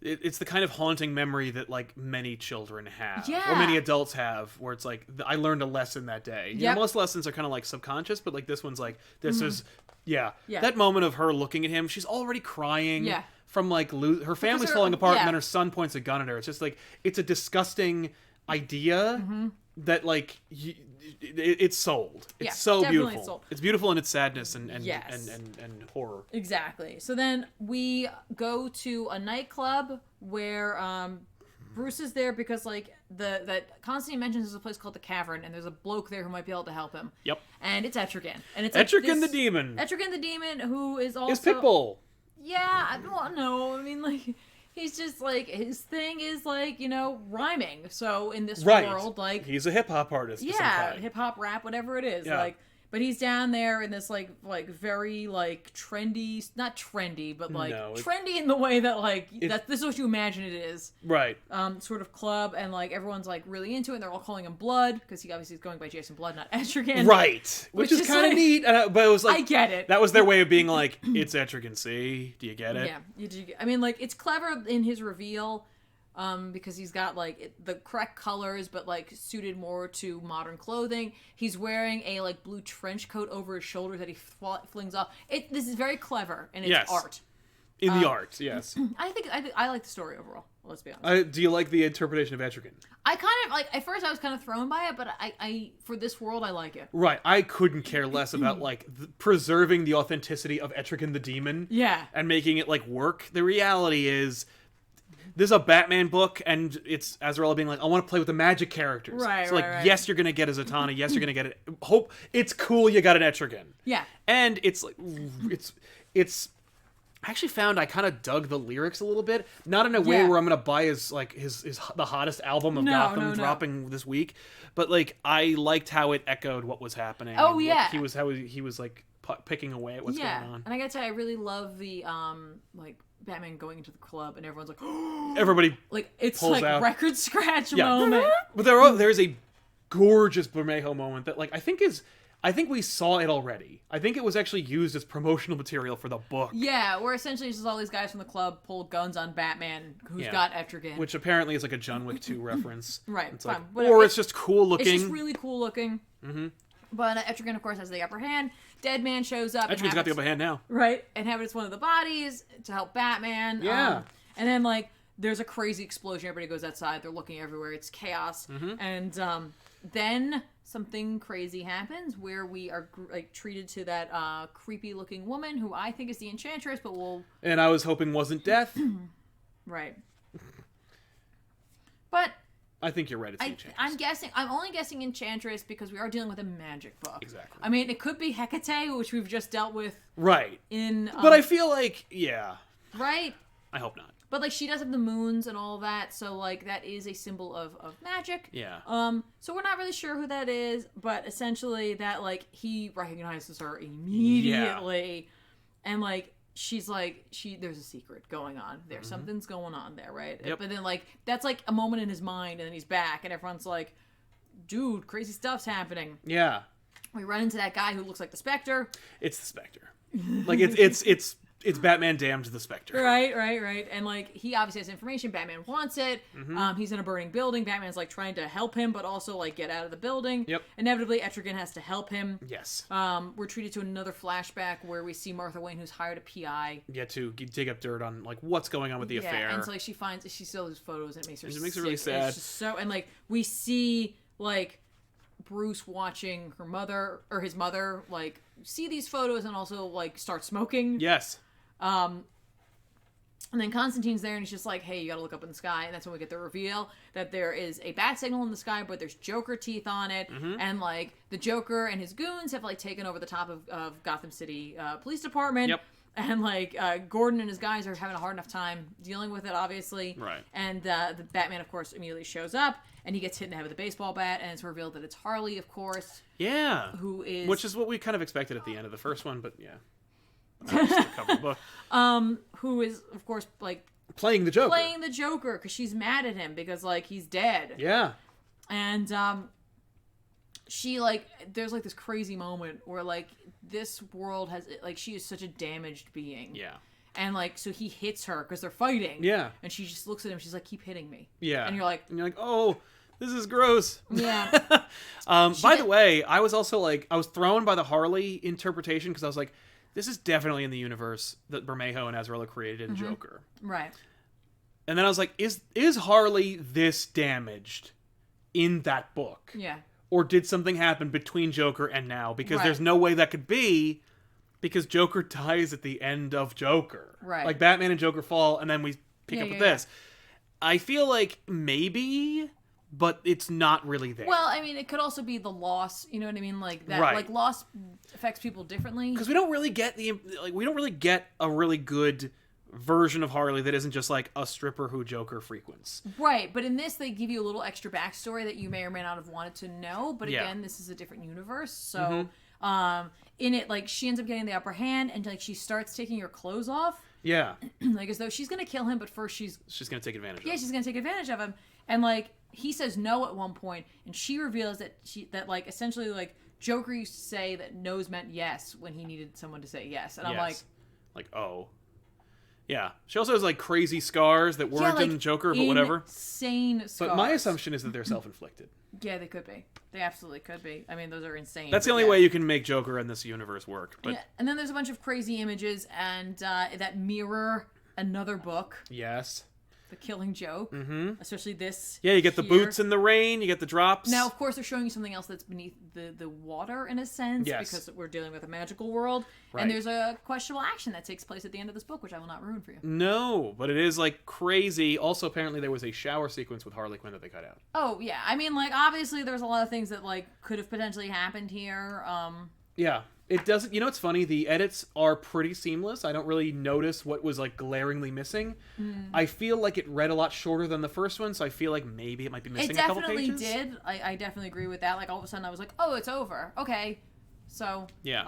it's the kind of haunting memory that like many children have, or many adults have, where it's like, I learned a lesson that day. You know, most lessons are kind of like subconscious, but like this one's like, this is that moment of her looking at him. She's already crying from like her family's falling apart, and then her son points a gun at her. It's just like, it's a disgusting idea that like it's sold. It's so beautiful. Sold. It's beautiful in its sadness and horror. Exactly. So then we go to a nightclub where Bruce is there because like that Constantine mentions there's a place called the Cavern, and there's a bloke there who might be able to help him. Yep. And it's Etrigan. And it's Etrigan the Demon. Etrigan the Demon, who is also Pitbull. Yeah, no, I mean like he's just like, his thing is like, you know, rhyming. So in this world, like, he's a hip hop artist. Yeah, hip hop, rap, whatever it is. Yeah. Like, but he's down there in this like very like trendy, not trendy, but like trendy in the way that like this is what you imagine it is. Right. Sort of club, and like everyone's like really into it, and they're all calling him Blood because he obviously is going by Jason Blood, not Etrigan. Right. Which is kind of like, neat. But it was like, I get it. That was their way of being like, it's Etrigan. See? Do you get it? Yeah. I mean, like, it's clever in his reveal. because he's got like the correct colors, but like suited more to modern clothing. He's wearing a like blue trench coat over his shoulders that he flings off. This is very clever, and it's art. In the art, yes. I like the story overall. Let's be honest. Do you like the interpretation of Etrigan? I kind of like. At first, I was kind of thrown by it, but I for this world, I like it. Right. I couldn't care less about like preserving the authenticity of Etrigan the Demon. Yeah. And making it like work. The reality is, this is a Batman book, and it's Azrael being like, I want to play with the magic characters. Right. So like, right. yes, you're gonna get a Zatanna. Yes, you're gonna get it. Hope it's cool. You got an Etrigan. Yeah. And it's like, it's. I actually found I kind of dug the lyrics a little bit, not in a way where I'm gonna buy his the hottest album of Gotham dropping this week, but like I liked how it echoed what was happening. Oh yeah, he was like picking away at what's going on. And I gotta tell you, I really love the like Batman going into the club and everyone's like, everybody like it's pulls like out. record scratch moment. But there's a gorgeous Bermejo moment that like I think we saw it already. I think it was actually used as promotional material for the book. Yeah, where essentially it's just all these guys from the club pull guns on Batman, who's got Etrigan. Which apparently is like a John Wick 2 reference. Right, it's fine. like, or it's just cool looking. It's just really cool looking. Mm-hmm. But Etrigan, of course, has the upper hand. Deadman shows up. Etrigan's got the upper hand now. Right, and inhabits one of the bodies to help Batman. Yeah. And then, like, there's a crazy explosion. Everybody goes outside. They're looking everywhere. It's chaos. Mm-hmm. And then something crazy happens where we are like treated to that creepy looking woman who I think is the Enchantress, but and I was hoping wasn't Death. Right. But I think you're right. It's the Enchantress. I'm only guessing Enchantress because we are dealing with a magic book. Exactly. I mean, it could be Hecate, which we've just dealt with. Right. But I feel like Right. I hope not. But, like, she does have the moons and all that, so, like, that is a symbol of magic. Yeah. So we're not really sure who that is, but essentially that, like, he recognizes her immediately. Yeah. And, like, she's like, there's a secret going on there. Mm-hmm. Something's going on there, right? Yep. But then, like, that's, like, a moment in his mind, and then he's back, and everyone's like, dude, crazy stuff's happening. Yeah. We run into that guy who looks like the Spectre. It's the Spectre. Like, it's Batman damned the Spectre. Right. And, like, he obviously has information. Batman wants it. Mm-hmm. He's in a burning building. Batman's, like, trying to help him, but also, like, get out of the building. Yep. Inevitably, Etrigan has to help him. Yes. We're treated to another flashback where we see Martha Wayne, who's hired a PI. Yeah, to dig up dirt on, like, what's going on with the affair. And so, like, she still has photos, and it makes her sick. It makes her really sad. It's just and, like, we see, like, Bruce watching her mother, or his mother, like, see these photos and also, like, start smoking. Yes. And then Constantine's there, and he's just like, hey, you gotta look up in the sky. And that's when we get the reveal that there is a bat signal in the sky, but there's Joker teeth on it. Mm-hmm. And, like, the Joker and his goons have, like, taken over the top of Gotham City Police Department. Yep. And, like, Gordon and his guys are having a hard enough time dealing with it, obviously. Right. And the Batman, of course, immediately shows up, and he gets hit in the head with a baseball bat, and it's revealed that it's Harley, of course. Yeah. Which is what we kind of expected at the end of the first one, but yeah. Cover the book. Who is, of course, like, playing the Joker because she's mad at him because, like, he's dead. Yeah. And she, like, there's, like, this crazy moment where, like, this world has, like, she is such a damaged being. Yeah. And, like, so he hits her because they're fighting. Yeah. And she just looks at him. She's like, keep hitting me. Yeah. And you're like, oh, this is gross. Yeah. By the way, I was also, like, I was thrown by the Harley interpretation because I was like, this is definitely in the universe that Bermejo and Azrael created in Joker. Right. And then I was like, is Harley this damaged in that book? Yeah. Or did something happen between Joker and now? Because there's no way that could be, because Joker dies at the end of Joker. Right. Like, Batman and Joker fall, and then we pick up with this. I feel like maybe, but it's not really there. Well, I mean, it could also be the loss, you know what I mean? Like, that, like, loss affects people differently. Because we don't really get a really good version of Harley that isn't just like a stripper who Joker frequents. Right, but in this they give you a little extra backstory that you may or may not have wanted to know, but again, this is a different universe. So in it, like, she ends up getting the upper hand, and, like, she starts taking her clothes off. Yeah. Like, as though she's gonna kill him, but first she's gonna take advantage of him. Yeah, she's gonna take advantage of him. And, like, he says no at one point, and she reveals that like, essentially, like, Joker used to say that no's meant yes when he needed someone to say yes. And I'm like, oh. Yeah. She also has, like, crazy scars that weren't in Joker, but whatever. Insane scars. But my assumption is that they're self-inflicted. Yeah, they could be. They absolutely could be. I mean, those are insane. That's the only way you can make Joker in this universe work. But... Yeah. And then there's a bunch of crazy images and that mirror another book. Yes. The Killing Joke. Mm-hmm. Especially this. Yeah, you get the boots in the rain, you get the drops. Now, of course, they're showing you something else that's beneath the water, in a sense. Yes. Because we're dealing with a magical world. Right. And there's a questionable action that takes place at the end of this book, which I will not ruin for you. No, but it is, like, crazy. Also, apparently, there was a shower sequence with Harley Quinn that they cut out. Oh, yeah. I mean, like, obviously, there's a lot of things that, like, could have potentially happened here. Yeah. It doesn't... You know what's funny? The edits are pretty seamless. I don't really notice what was, like, glaringly missing. I feel like it read a lot shorter than the first one, so I feel like maybe it might be missing a couple pages. It definitely did. I definitely agree with that. Like, all of a sudden, I was like, oh, it's over. Okay. So... Yeah.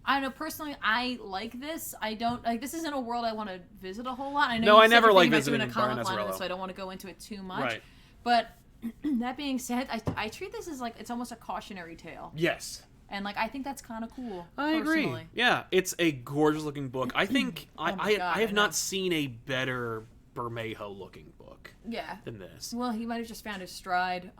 I don't know, personally, I like this. I don't, like, this isn't a world I want to visit a whole lot. I know no, you I never like visiting doing a comic Brian line, Azzarello. so I don't want to go into it too much. Right. But that being said, I treat this as, like, it's almost a cautionary tale. Yes. And, like, I think that's kind of cool. I agree. Yeah, it's a gorgeous looking book. I think I have not seen a better Bermejo looking book. Than this. Well, he might have just found his stride.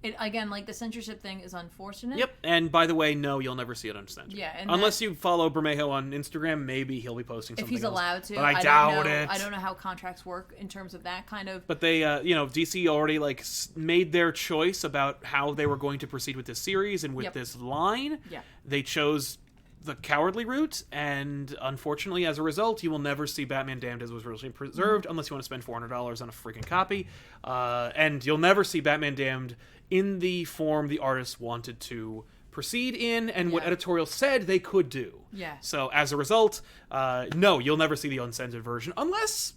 It, again, like, the censorship thing is unfortunate. Yep, and by the way, no, you'll never see it uncensored. Yeah, and unless you follow Bermejo on Instagram, maybe he'll be posting something if he's allowed to. But I doubt it. I don't know how contracts work in terms of that kind of... But they, DC already, like, made their choice about how they were going to proceed with this series and with this line. Yeah. They chose the cowardly route, and unfortunately, as a result, you will never see Batman Damned as was originally preserved unless you want to spend $400 on a freaking copy. And you'll never see Batman Damned in the form the artist wanted to proceed in and what editorial said they could do. Yeah. So as a result, no, you'll never see the uncensored version unless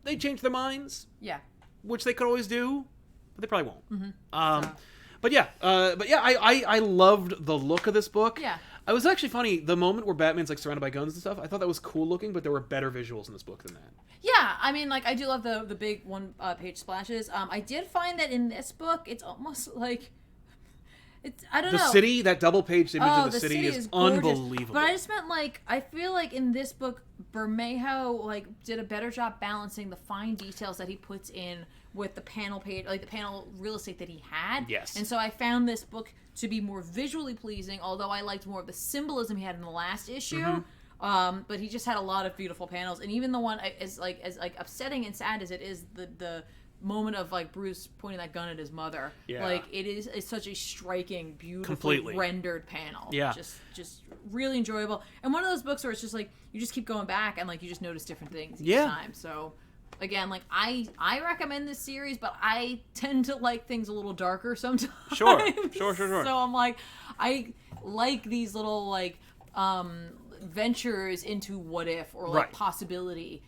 they change their minds. Yeah. Which they could always do, but they probably won't. But yeah, I loved the look of this book. Yeah. It was actually funny, the moment where Batman's, like, surrounded by guns and stuff, I thought that was cool looking, but there were better visuals in this book than that. Yeah, I mean, like, I do love the big one-page splashes. I did find that in this book, it's almost like... I don't know. The city, that double-page image of the city is gorgeous. unbelievable. But I just meant, like, I feel like in this book, Bermejo, like, did a better job balancing the fine details that he puts in with the panel page, like, the panel real estate that he had. Yes. And so I found this book to be more visually pleasing, although I liked more of the symbolism he had in the last issue. But he just had a lot of beautiful panels. And even the one, as upsetting and sad as it is, the moment of, like, Bruce pointing that gun at his mother, like, it's such a striking, beautifully rendered panel. Just really enjoyable, and one of those books where it's just like you just keep going back and, like, you just notice different things each time. So again, like, I recommend this series, but I tend to like things a little darker sometimes. Sure. So I'm like, I like these little, like, ventures into what if or, like, possibility.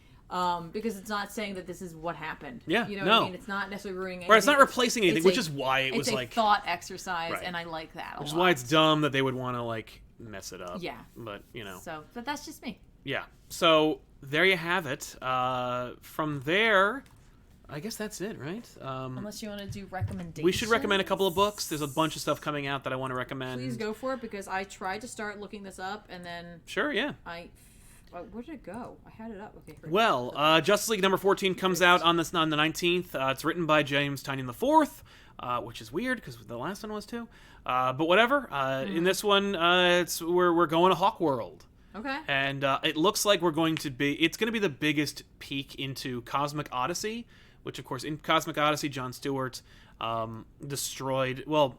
Because it's not saying that this is what happened. Yeah, you know what I mean? It's not necessarily ruining anything. Right, it's not replacing anything, which is why it was, like... It's a thought exercise, and I like that a lot. Which is why it's dumb that they would want to, like, mess it up. Yeah. But, you know. So, but that's just me. Yeah. So, there you have it. From there, I guess that's it, right? Unless you want to do recommendations. We should recommend a couple of books. There's a bunch of stuff coming out that I want to recommend. Please go for it, because I tried to start looking this up, and then... Sure, yeah. Where did it go? I had it up. Okay. Well, Justice League number 14 comes out on the 19th. It's written by James Tynion IV, which is weird because the last one was too. But whatever. In this one, we're going to Hawk World. Okay. And it looks like it's going to be the biggest peek into Cosmic Odyssey, which, of course, in Cosmic Odyssey, Jon Stewart destroyed. Well,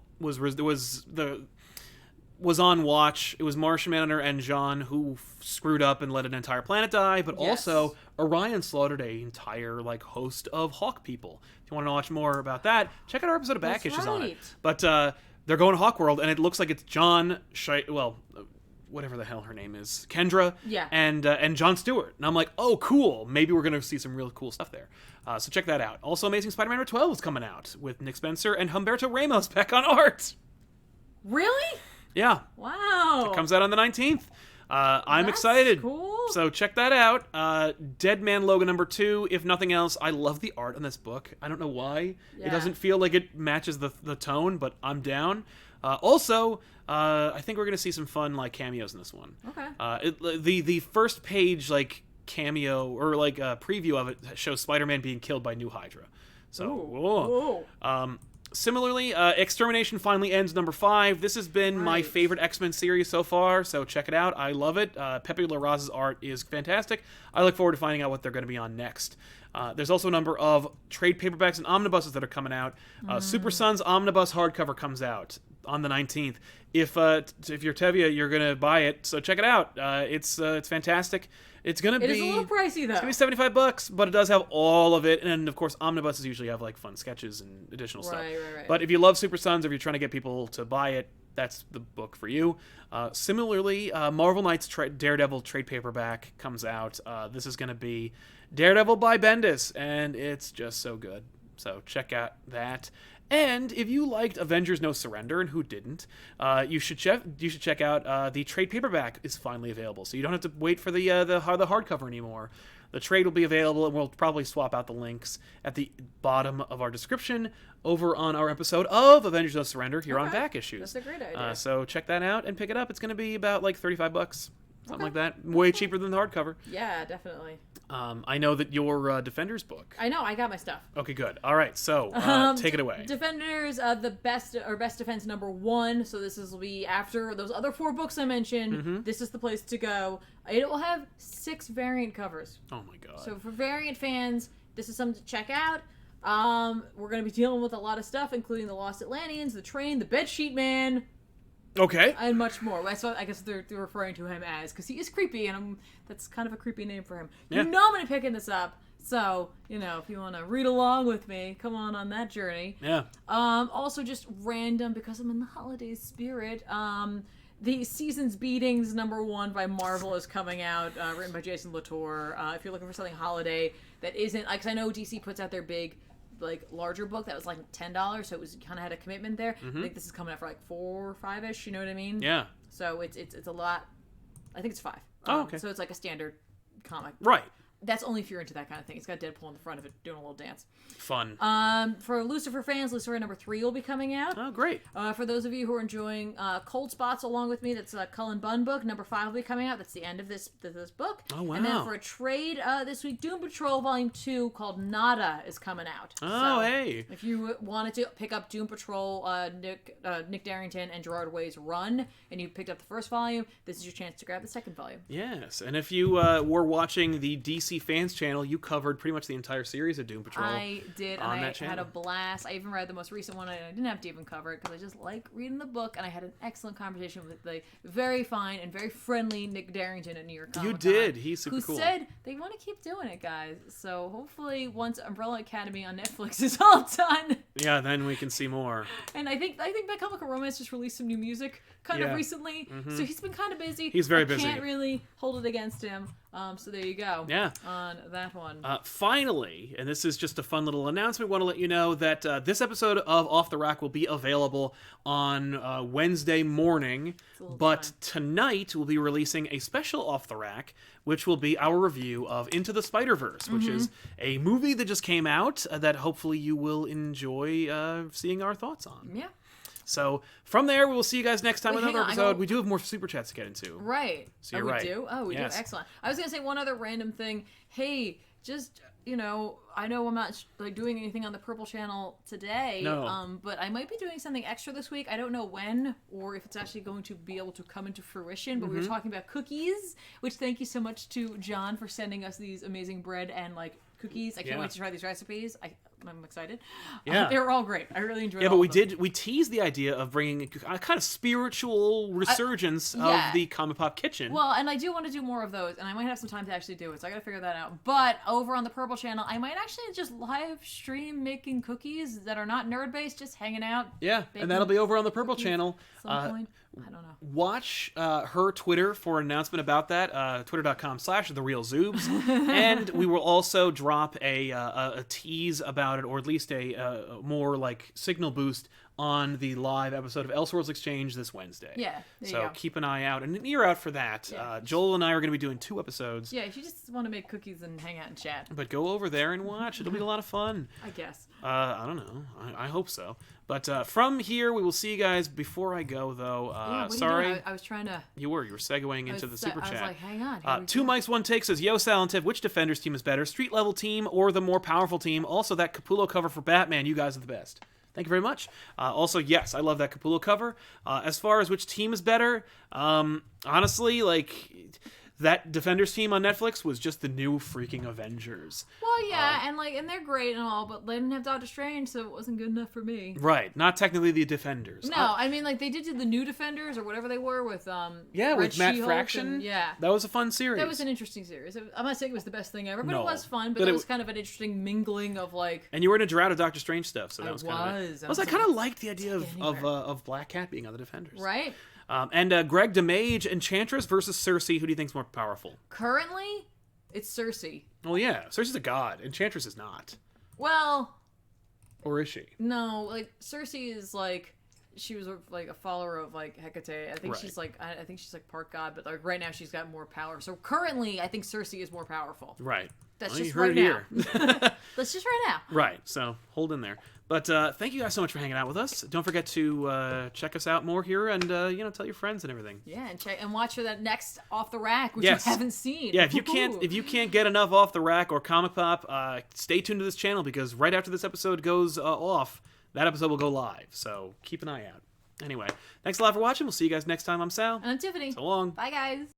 was on watch. It was Martian Manhunter and John who screwed up and let an entire planet die, but also Orion slaughtered an entire, like, host of Hawk people. If you want to watch more about that, check out our episode of Back Issues on it. But they're going to Hawk World, and it looks like it's John, whatever the hell her name is, Kendra, and Jon Stewart. And I'm like, oh, cool. Maybe we're going to see some real cool stuff there. So check that out. Also, Amazing Spider-Man number 12 is coming out with Nick Spencer and Humberto Ramos back on art. Really? Yeah. Wow. It comes out on the 19th. I'm excited. Cool. So check that out. Dead Man Logan number 2. If nothing else, I love the art on this book. I don't know why. Yeah. It doesn't feel like it matches the tone, but I'm down. Also, I think we're going to see some fun, like, cameos in this one. Okay. The first page, like, cameo or like a preview of it that shows Spider-Man being killed by New Hydra. So, whoa. Similarly, Extermination finally ends number 5. This has been my favorite X-Men series so far, so check it out. I love it. Pepe Larraz's art is fantastic. I look forward to finding out what they're going to be on next. There's also a number of trade paperbacks and omnibuses that are coming out. Super Sons Omnibus hardcover comes out on the 19th. If you're Tevia, you're going to buy it, so check it out. It's fantastic. It's going to be... It is a little pricey, though. It's going to be $75, but it does have all of it. And, of course, omnibuses usually have, like, fun sketches and additional stuff. Right. But if you love Super Sons, or if you're trying to get people to buy it, that's the book for you. Similarly, Marvel Knights Daredevil trade paperback comes out. This is going to be Daredevil by Bendis, and it's just so good. So check out that. And if you liked Avengers No Surrender, and who didn't, you should check out the trade paperback is finally available. So you don't have to wait for the hardcover anymore. The trade will be available, and we'll probably swap out the links at the bottom of our description over on our episode of Avengers No Surrender here on Back Issues. That's a great idea. So check that out and pick it up. It's going to be about like $35. Something like that. Way cheaper than the hardcover. Yeah, definitely. I know that your Defenders book. I know, I got my stuff. Okay, good. All right, so take it away. Defenders, the best defense number 1. So this will be after those other 4 books I mentioned. Mm-hmm. This is the place to go. It will have 6 variant covers. Oh my god. So for variant fans, this is something to check out. We're going to be dealing with a lot of stuff, including the Lost Atlanteans, the Train, the Bedsheet Man. Okay. And much more. That's what I guess they're referring to him as, because he is creepy, and that's kind of a creepy name for him. Yeah. You know I'm going to be picking this up, so, if you want to read along with me, come on that journey. Yeah. Also, just random, because I'm in the holiday spirit, the Season's Beatings number 1 by Marvel is coming out, written by Jason Latour. If you're looking for something holiday that isn't, because I know DC puts out their big, larger book that was like $10, so it was kind of had a commitment there. Mm-hmm. I think this is coming out for like 4 or 5-ish, you know what I mean? Yeah. So it's a lot. I think it's 5. Okay. So it's like a standard comic. Right. That's only if you're into that kind of thing. It's got Deadpool in the front of it doing a little dance. Fun. For Lucifer fans, Lucifer number 3 will be coming out. Oh, great. For those of you who are enjoying Cold Spots along with me, that's a Cullen Bunn book. Number 5 will be coming out. That's the end of this book. Oh, wow. And then for a trade this week, Doom Patrol Volume 2 called Nada is coming out. Oh, so, hey. If you wanted to pick up Doom Patrol, Nick Darrington and Gerard Way's run, and you picked up the first volume, this is your chance to grab the second volume. Yes, and if you were watching the DC Fans channel, you covered pretty much the entire series of Doom Patrol. I did, on and that channel. Had a blast. I even read the most recent one. I didn't have to even cover it because I just like reading the book, and I had an excellent conversation with the very fine and very friendly Nick Darrington at New York Comic Con. You did. He's super cool. Who said they want to keep doing it, guys. So hopefully once Umbrella Academy on Netflix is all done. Yeah, then we can see more. And I think My Chemical Romance just released some new music kind of recently, so he's been kind of busy. He's very busy. Can't really hold it against him. So there you go. Yeah. On that one. Finally, and this is just a fun little announcement, want to let you know that this episode of Off the Rack will be available on Wednesday morning, but tonight we'll be releasing a special Off the Rack, which will be our review of Into the Spider-Verse, which is a movie that just came out that hopefully you will enjoy seeing our thoughts on. Yeah. So from there, we will see you guys next time with another episode. We do have more super chats to get into. Right. So you're right. We do? Oh, we do. Excellent. I was going to say one other random thing. Hey, just, I know I'm not doing anything on the Purple Channel today, but I might be doing something extra this week. I don't know when or if it's actually going to be able to come into fruition, but we were talking about cookies, which thank you so much to John for sending us these amazing bread and cookies. I can't wait to try these recipes. I'm excited. Yeah. They were all great. I really enjoyed it. Yeah, but we teased the idea of bringing a kind of spiritual resurgence of the ComicPOP kitchen. Well, and I do want to do more of those, and I might have some time to actually do it, so I gotta figure that out. But over on the Purple Channel, I might actually just live stream making cookies that are not nerd-based, just hanging out. Yeah, and that'll be over on the Purple Channel. Some point. I don't know. Watch her Twitter for an announcement about that, twitter.com/TheRealZoobs. And we will also drop a tease about it, or at least a more signal boost on the live episode of Elseworlds Exchange this Wednesday. Yeah, there you so go. keep an eye out and an ear out for that. Yeah. Joel and I are going to be doing 2 episodes. Yeah, if you just want to make cookies and hang out and chat, But go over there and watch. It'll be a lot of fun. I guess. I don't know. I hope so. But from here, we will see you guys. Before I go, though, Yeah, what are sorry. you doing? I was trying to... You were segueing into the super I chat. was like, hang on. Here we 2 go. mics, 1 take says, Yo, Sal and Tiff, which Defenders team is better? Street level team or the more powerful team? Also, that Capullo cover for Batman. You guys are the best. Thank you very much. Also, yes, I love that Capullo cover. As far as which team is better, honestly, like... That Defenders team on Netflix was just the new freaking Avengers. Well, yeah, and they're great and all, but they didn't have Doctor Strange, so it wasn't good enough for me. Right, not technically the Defenders. No, I mean, like, they did do the new Defenders, or whatever they were, with, Yeah, Red with Matt She-Hulk Fraction. and- yeah. That was a fun series. That was an interesting series. I'm not saying it was the best thing ever, but No, it was fun, but but it it was kind of an interesting mingling of, like... And you were in a drought of Doctor Strange stuff, so that I was kind of it. was. Plus, I kind of liked the idea of Black Cat being on the Defenders. Right? And Greg DeMage, Enchantress versus Cersei. Who do you think's more powerful? Currently, it's Cersei. Well, yeah, Cersei's a god. Enchantress is not. Well... Or is she? No, like, Cersei is, like... She was, like, a follower of, like, Hecate. I think Right. she's, like... I think she's, like, part god, but, like, right now she's got more power. So, currently, I think Cersei is more powerful. Right. That's Well, just you heard right it now. here. That's just right now. Right, so hold in there. But thank you guys so much for hanging out with us. Don't forget to check us out more here and, tell your friends and everything. Yeah, and watch for that next Off the Rack, which Yes. you haven't seen. Yeah, if you can't get enough Off the Rack or Comic Pop, stay tuned to this channel because right after this episode goes off, that episode will go live. So keep an eye out. Anyway, thanks a lot for watching. We'll see you guys next time. I'm Sal. And I'm Tiffany. So long. Bye, guys.